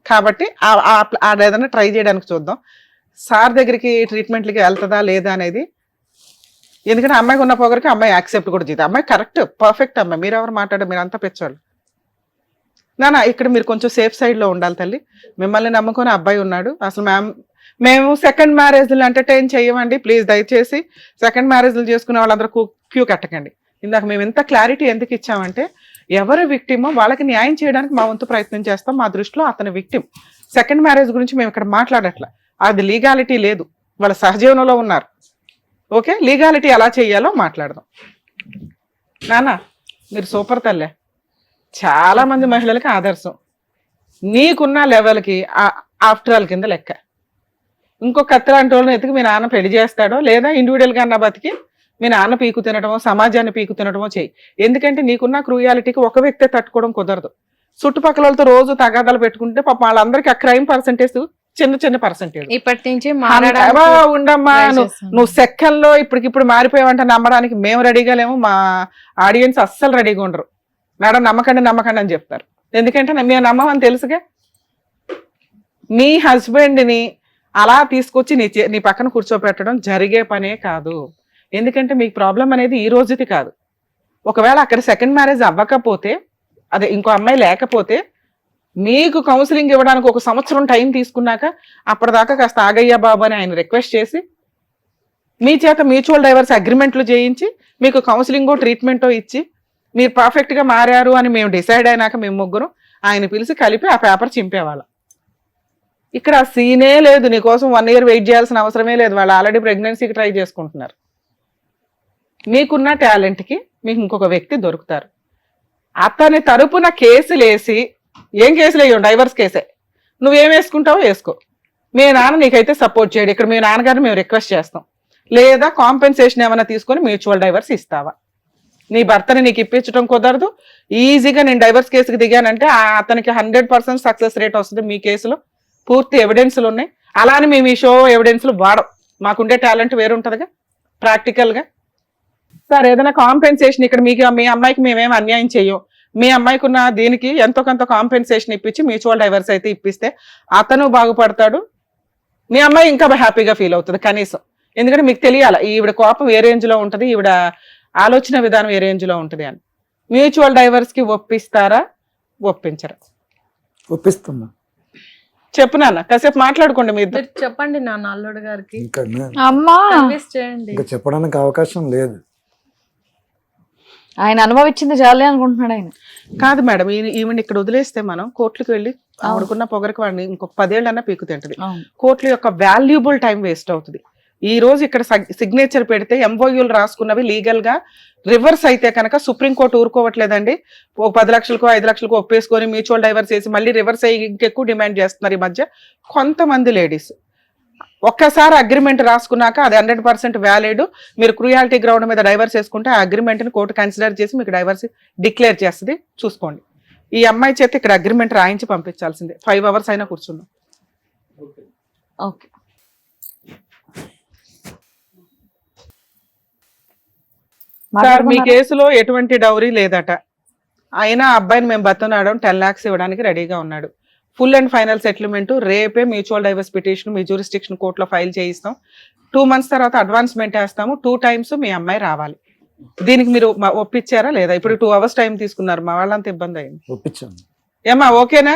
కాబట్టి ఏదైనా ట్రై చేయడానికి చూద్దాం. సార్ దగ్గరికి ట్రీట్మెంట్లకి వెళ్తుందా లేదా అనేది, ఎందుకంటే అమ్మాయికి ఉన్న పొగరికి అమ్మాయి యాక్సెప్ట్ కూడా చేద్దాం. అమ్మాయి కరెక్ట్ పర్ఫెక్ట్ అమ్మాయి, మీరు ఎవరు మాట్లాడారు, మీరు అంతా పెంచాలి నాన్న. ఇక్కడ మీరు కొంచెం సేఫ్ సైడ్లో ఉండాలి తల్లి. మిమ్మల్ని నమ్ముకొని అబ్బాయి ఉన్నాడు. అసలు మేము సెకండ్ మ్యారేజ్లు ఎంటర్టైన్ చేయమండి ప్లీజ్, దయచేసి సెకండ్ మ్యారేజ్లు చేసుకునే వాళ్ళందరూ క్యూ కట్టకండి. ఇందాక మేము ఎంత క్లారిటీ ఎందుకు ఇచ్చామంటే, ఎవరు విక్టిమో వాళ్ళకి న్యాయం చేయడానికి మా వంతు ప్రయత్నం చేస్తాం. మా దృష్టిలో అతని విక్టిమ్. సెకండ్ మ్యారేజ్ గురించి మేము ఇక్కడ మాట్లాడట్లా, అది లీగాలిటీ లేదు, వాళ్ళ సహజీవనంలో ఉన్నారు. ఓకే, లీగాలిటీ ఎలా చేయాలో మాట్లాడదాం. నాన్న మీరు సూపర్ తల్లే, చాలా మంది మహిళలకి ఆదర్శం. నీకున్న లెవెల్కి ఆఫ్టర్ ఆల్ కింద లెక్క. ఇంకో కత్తిలాంటి వాళ్ళని ఎత్తుకు మీ నాన్న పెళ్లి చేస్తాడో, లేదా ఇండివిజువల్గా అన్న బతికి మీ నాన్న పీకు తినడమో సమాజాన్ని పీకు తినడమో చేయి. ఎందుకంటే నీకున్న క్రూయాలిటీకి ఒక వ్యక్తే తట్టుకోవడం కుదరదు. చుట్టుపక్కల వాళ్ళతో రోజు తగాదాలు పెట్టుకుంటే పాప వాళ్ళందరికీ ఆ క్రైమ్ పర్సెంటేజ్ చిన్న పర్సెంటేజ్. ఇప్పటి నుంచి ఉండమ్మా, నువ్వు సెకండ్లో ఇప్పటికిప్పుడు మారిపోయావంటే నమ్మడానికి మేము రెడీగా లేము, మా ఆడియన్స్ అస్సలు రెడీగా ఉండరు. మేడం నమ్మకండి అని చెప్తారు. ఎందుకంటే మేము నమ్మమని తెలుసుగా. మీ హస్బెండ్ని అలా తీసుకొచ్చి నీ పక్కన కూర్చోపెట్టడం జరిగే పనే కాదు. ఎందుకంటే మీకు ప్రాబ్లం అనేది ఈ రోజుది కాదు. ఒకవేళ అక్కడ సెకండ్ మ్యారేజ్ అవ్వకపోతే, అదే ఇంకో అమ్మాయి లేకపోతే, మీకు కౌన్సిలింగ్ ఇవ్వడానికి 1 సంవత్సరం టైం తీసుకున్నాక అప్పటిదాకా కాస్త ఆగయ్యా బాబు అని ఆయన రిక్వెస్ట్ చేసి మీ చేత మ్యూచువల్ డైవర్స్ అగ్రిమెంట్లు చేయించి మీకు కౌన్సిలింగో ట్రీట్మెంటో ఇచ్చి మీరు పర్ఫెక్ట్గా మారారు అని మేము డిసైడ్ అయినాక మేము ముగ్గురు ఆయన పిలిచి కలిపి ఆ పేపర్ చింపేవాళ్ళం. ఇక్కడ ఆ సీనే లేదు. నీకోసం 1 year వెయిట్ చేయాల్సిన అవసరమే లేదు. వాళ్ళు ఆల్రెడీ ప్రెగ్నెన్సీకి ట్రై చేసుకుంటున్నారు. మీకున్న టాలెంట్కి మీకు ఇంకొక వ్యక్తి దొరుకుతారు. అతని తరపున కేసులు వేసి, ఏం కేసులు వేయవు, డైవర్స్ కేసే, నువ్వేం వేసుకుంటావో వేసుకో, మీ నాన్న నీకైతే సపోర్ట్ చేయడు. ఇక్కడ మీ నాన్నగారిని మేము రిక్వెస్ట్ చేస్తాం, లేదా కాంపెన్సేషన్ ఏమైనా తీసుకొని మ్యూచువల్ డైవర్స్ ఇస్తావా? నీ భర్తని నీకు ఇప్పించడం కుదరదు, ఈజీగా నేను డైవర్స్ కేసుకి దిగానంటే అతనికి 100% సక్సెస్ రేట్ వస్తుంది. మీ కేసులో పూర్తి ఎవిడెన్స్లు ఉన్నాయి. అలానే మేము ఈ షో ఎవిడెన్స్లు వాడం, మాకుండే టాలెంట్ వేరుంటుందిగా ప్రాక్టికల్గా. సార్ ఏదైనా కాంపెన్సేషన్ ఇక్కడ మీకు మీ అమ్మాయికి మేమేం అన్యాయం చెయ్యం, మీ అమ్మాయికి ఉన్న దీనికి ఎంతో కొంత కాంపెన్సేషన్ ఇప్పించి మ్యూచువల్ డైవర్స్ అయితే ఇప్పిస్తే అతను బాగుపడతాడు, మీ అమ్మాయి ఇంకా హ్యాపీగా ఫీల్ అవుతుంది కనీసం. ఎందుకంటే మీకు తెలియాలి ఈవిడ కోపం ఏ రేంజ్లో ఉంటుంది, ఈవిడ ఆలోచన విధానం ఏ రేంజ్లో ఉంటుంది అని. మ్యూచువల్ డైవర్స్కి ఒప్పిస్తారా ఒప్పించరా? ఒప్పిస్తున్నా. చెప్పు నాన్న, కాసేపు మాట్లాడుకోండి మీరు. మీరు చెప్పండి నాన్న అల్లుడు గారికి, ఇంకా అమ్మా కన్విన్స్ చేయండి. ఇంకా చెప్పడానికి అవకాశం లేదు. ఆయన అనుభవించింది చాలే అనుకుంటున్నాడు ఆయన. కాదు మేడం, ఈవెన్ ఇక్కడ వదిలేస్తే మనం కోర్టులకు వెళ్ళి ఆవిడకున్న పొగరికి వాడిని ఇంకొక 10 ఏళ్ళన్నా పీకు తింటది. కోర్టుల యొక్క వాల్యుబుల్ టైం వేస్ట్ అవుతుంది. ఈ రోజు ఇక్కడ సిగ్నేచర్ పెడితే ఎంఓయూలు రాసుకున్నవి లీగల్ గా రివర్స్ అయితే కనుక సుప్రీంకోర్టు ఊరుకోవట్లేదండి. ఒక 10 లక్షలకో 5 లక్షలకో ఒప్పేసుకొని మ్యూచువల్ డైవర్స్ చేసి మళ్ళీ రివర్స్ అయ్యి ఇంకెక్కువ డిమాండ్ చేస్తున్నారు ఈ మధ్య కొంతమంది లేడీస్. ఒక్కసారి అగ్రిమెంట్ రాసుకున్నాక అది 100% వ్యాలిడ్. మీరు క్రూయాలిటీ గ్రౌండ్ మీద డైవర్స్ చేసుకుంటే ఆ అగ్రిమెంట్ ని కోర్టు కన్సిడర్ చేసి మీకు డైవర్స్ డిక్లేర్ చేస్తుంది. చూసుకోండి. ఈ అమ్మాయి చేత ఇక్కడ అగ్రిమెంట్ రాయించి పంపించాల్సిందే. 5 hours అయినా కూర్చున్నాం. ఓకే. సార్ మీ కేసులో ఎటువంటి డౌరీ లేదట, అయినా అబ్బాయిని మేము బతున్నాడు 10 lakhs ఇవ్వడానికి రెడీగా ఉన్నాడు. ఫుల్ అండ్ ఫైనల్ సెటిల్మెంట్ రేపే మ్యూచువల్ డైవర్స్ పిటిషన్ మీ జ్యూరిస్డిక్షన్ కోర్టులో ఫైల్ చేయిస్తాం. 2 months తర్వాత అడ్వాన్స్మెంట్ వేస్తాము. 2 times మీ అమ్మాయి రావాలి. దీనికి మీరు ఒప్పించారా లేదా? ఇప్పుడు 2 hours టైం తీసుకున్నారు, మా వాళ్ళంతా ఇబ్బంది అయింది. ఒప్పించాను. ఏమా ఓకేనా?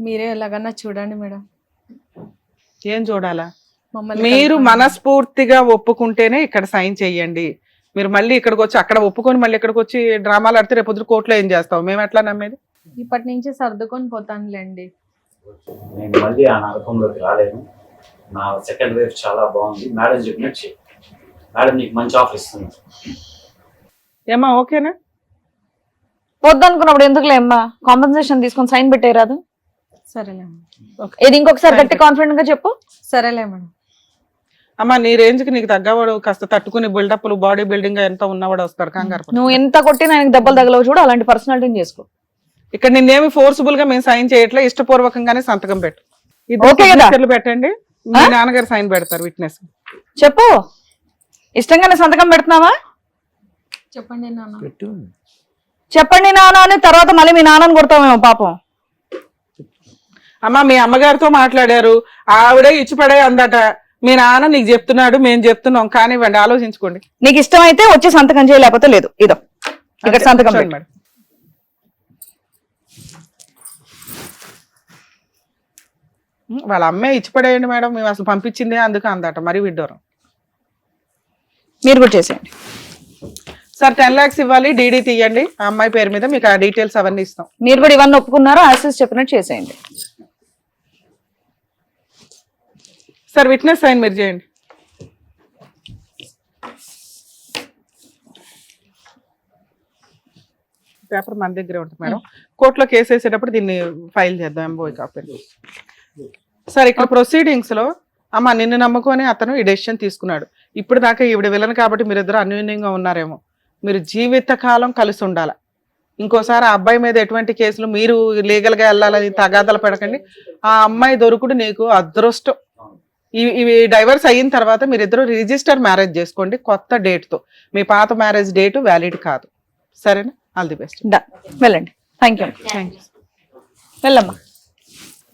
మీరే ఎలాగన్నా చూడండి మేడం. ఏం చూడాలా? మమ్మల్ని మీరు మనస్ఫూర్తిగా ఒప్పుకుంటేనే ఇక్కడ సైన్ చెయ్యండి. మీరు మళ్ళీ ఇక్కడికి వచ్చి అక్కడ ఒప్పుకొని మళ్ళీ ఇక్కడికి వచ్చి డ్రామాలు ఆడితే రేపు పొద్దున కోర్టులో ఏం చేస్తాం? మేము ఎట్లా నమ్మేది? ఇప్పటి నుంచి సర్దుకొని పోతానులేండి. నేను మళ్ళీ ఆ నరకంలోకి రాలేను. నా సెకండ్ వేవ్ చాలా బాగుంది. మేడం చెప్పినట్టు చెయ్యి. మేడం నీకు మంచి ఆఫర్ ఇస్తుంది. ఏమా ఓకేనా? వద్దనుకున్నప్పుడు ఎందుకులే అమ్మా, కాంపెన్సేషన్ తీసుకొని సైన్ పెట్టేరాదు. సరేలే ఇది ఇంకొకసారి గట్టి కాన్ఫిడెంట్ గా చెప్పు. సరేలే మేడం. అమ్మా నీ రేంజ్ కి నీకు తగ్గవాడు కాస్త తట్టుకుని బిల్డప్లు బాడీ బిల్డింగ్ ఎంత ఉన్నవాడు వస్తాడు. కంగారు నువ్వు ఎంత కొట్టినా ఆయనకి దెబ్బలు తగలవు చూడు, అలాంటి పర్సనాలిటీని చేసుకో. ఇక్కడ నిన్నేమి ఫోర్స్ఫుల్ గా మేము సైన్ చేయట్లే, ఇష్టపూర్వకంగానే సంతకం పెట్టు. ఓకే కదా? పెట్టండి, మీ నాన్నగారు సైన్ పెడతారు విట్నెస్. చెప్పు, ఇష్టంగానే సంతకం పెడుతున్నావా? చెప్పండి నాన్న. పెట్టు. చెప్పండి నాన్న అని తర్వాత మళ్ళీ మీ నాన్నని కొడతామేమో పాపం. అమ్మ మీ అమ్మగారితో మాట్లాడారు, ఆవిడే ఇచ్చిపడే అందట. మీ నాన్న నీకు చెప్తున్నాడు, మేము చెప్తున్నాం. కానివ్వండి, ఆలోచించుకోండి. నీకు ఇష్టం అయితే వచ్చి సంతకం చేయలేకపోతే లేదు. ఇదో ఇక్కడ సంతకం పెట్టు. మేడం వాళ్ళ అమ్మే ఇచ్చిపడేయండి మేడం, మేము అసలు పంపించిందే అందుకు అందట. మరి విడ్డోరం. మీరు కూడా చేసేయండి సార్. 10 lakhs ఇవ్వాలి, డీడీ తీయండి ఆ అమ్మాయి పేరు మీద, మీకు ఆ డీటెయిల్స్ అవన్నీ ఇస్తాం. మీరు కూడా ఇవన్నీ ఒప్పుకున్నారో ఆసిస్ చెప్పినట్టు చేసేయండి. సార్ విట్నెస్ సైన్ మీరు చేయండి. పేపర్ మన దగ్గరే ఉంటుంది మేడం. కోర్టులో కేసు వేసేటప్పుడు దీన్ని ఫైల్ చేద్దాం ఎంబోయ్ కాపీ. సార్ ఇక్కడ ప్రొసీడింగ్స్ లో అమ్మ నిన్ను నమ్ముకొని అతను ఈ డెసిషన్ తీసుకున్నాడు. ఇప్పుడు దాకా ఈవిడ విలన్ కాబట్టి మీరిద్దరు అన్యోన్యంగా ఉన్నారేమో. మీరు జీవితకాలం కలిసి ఉండాలి. ఇంకోసారి ఆ అబ్బాయి మీద ఎటువంటి కేసులు మీరు లీగల్ గా వెళ్ళాలని తగాదాలు పడకండి. ఆ అమ్మాయి దొరుకుడు నీకు అదృష్టం. ఇవి డైవర్స్ అయిన తర్వాత మీరిద్దరు రిజిస్టర్ మ్యారేజ్ చేసుకోండి కొత్త డేట్ తో. మీ పాత మ్యారేజ్ డేట్ వ్యాలిడ్ కాదు. సరేనా? All the best. వెళ్ళండి. Thank you. వెళ్ళమ్మా.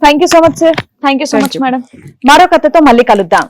Thank you so much sir. Thank you so much madam. మరో కథతో మళ్ళీ కలుద్దాం.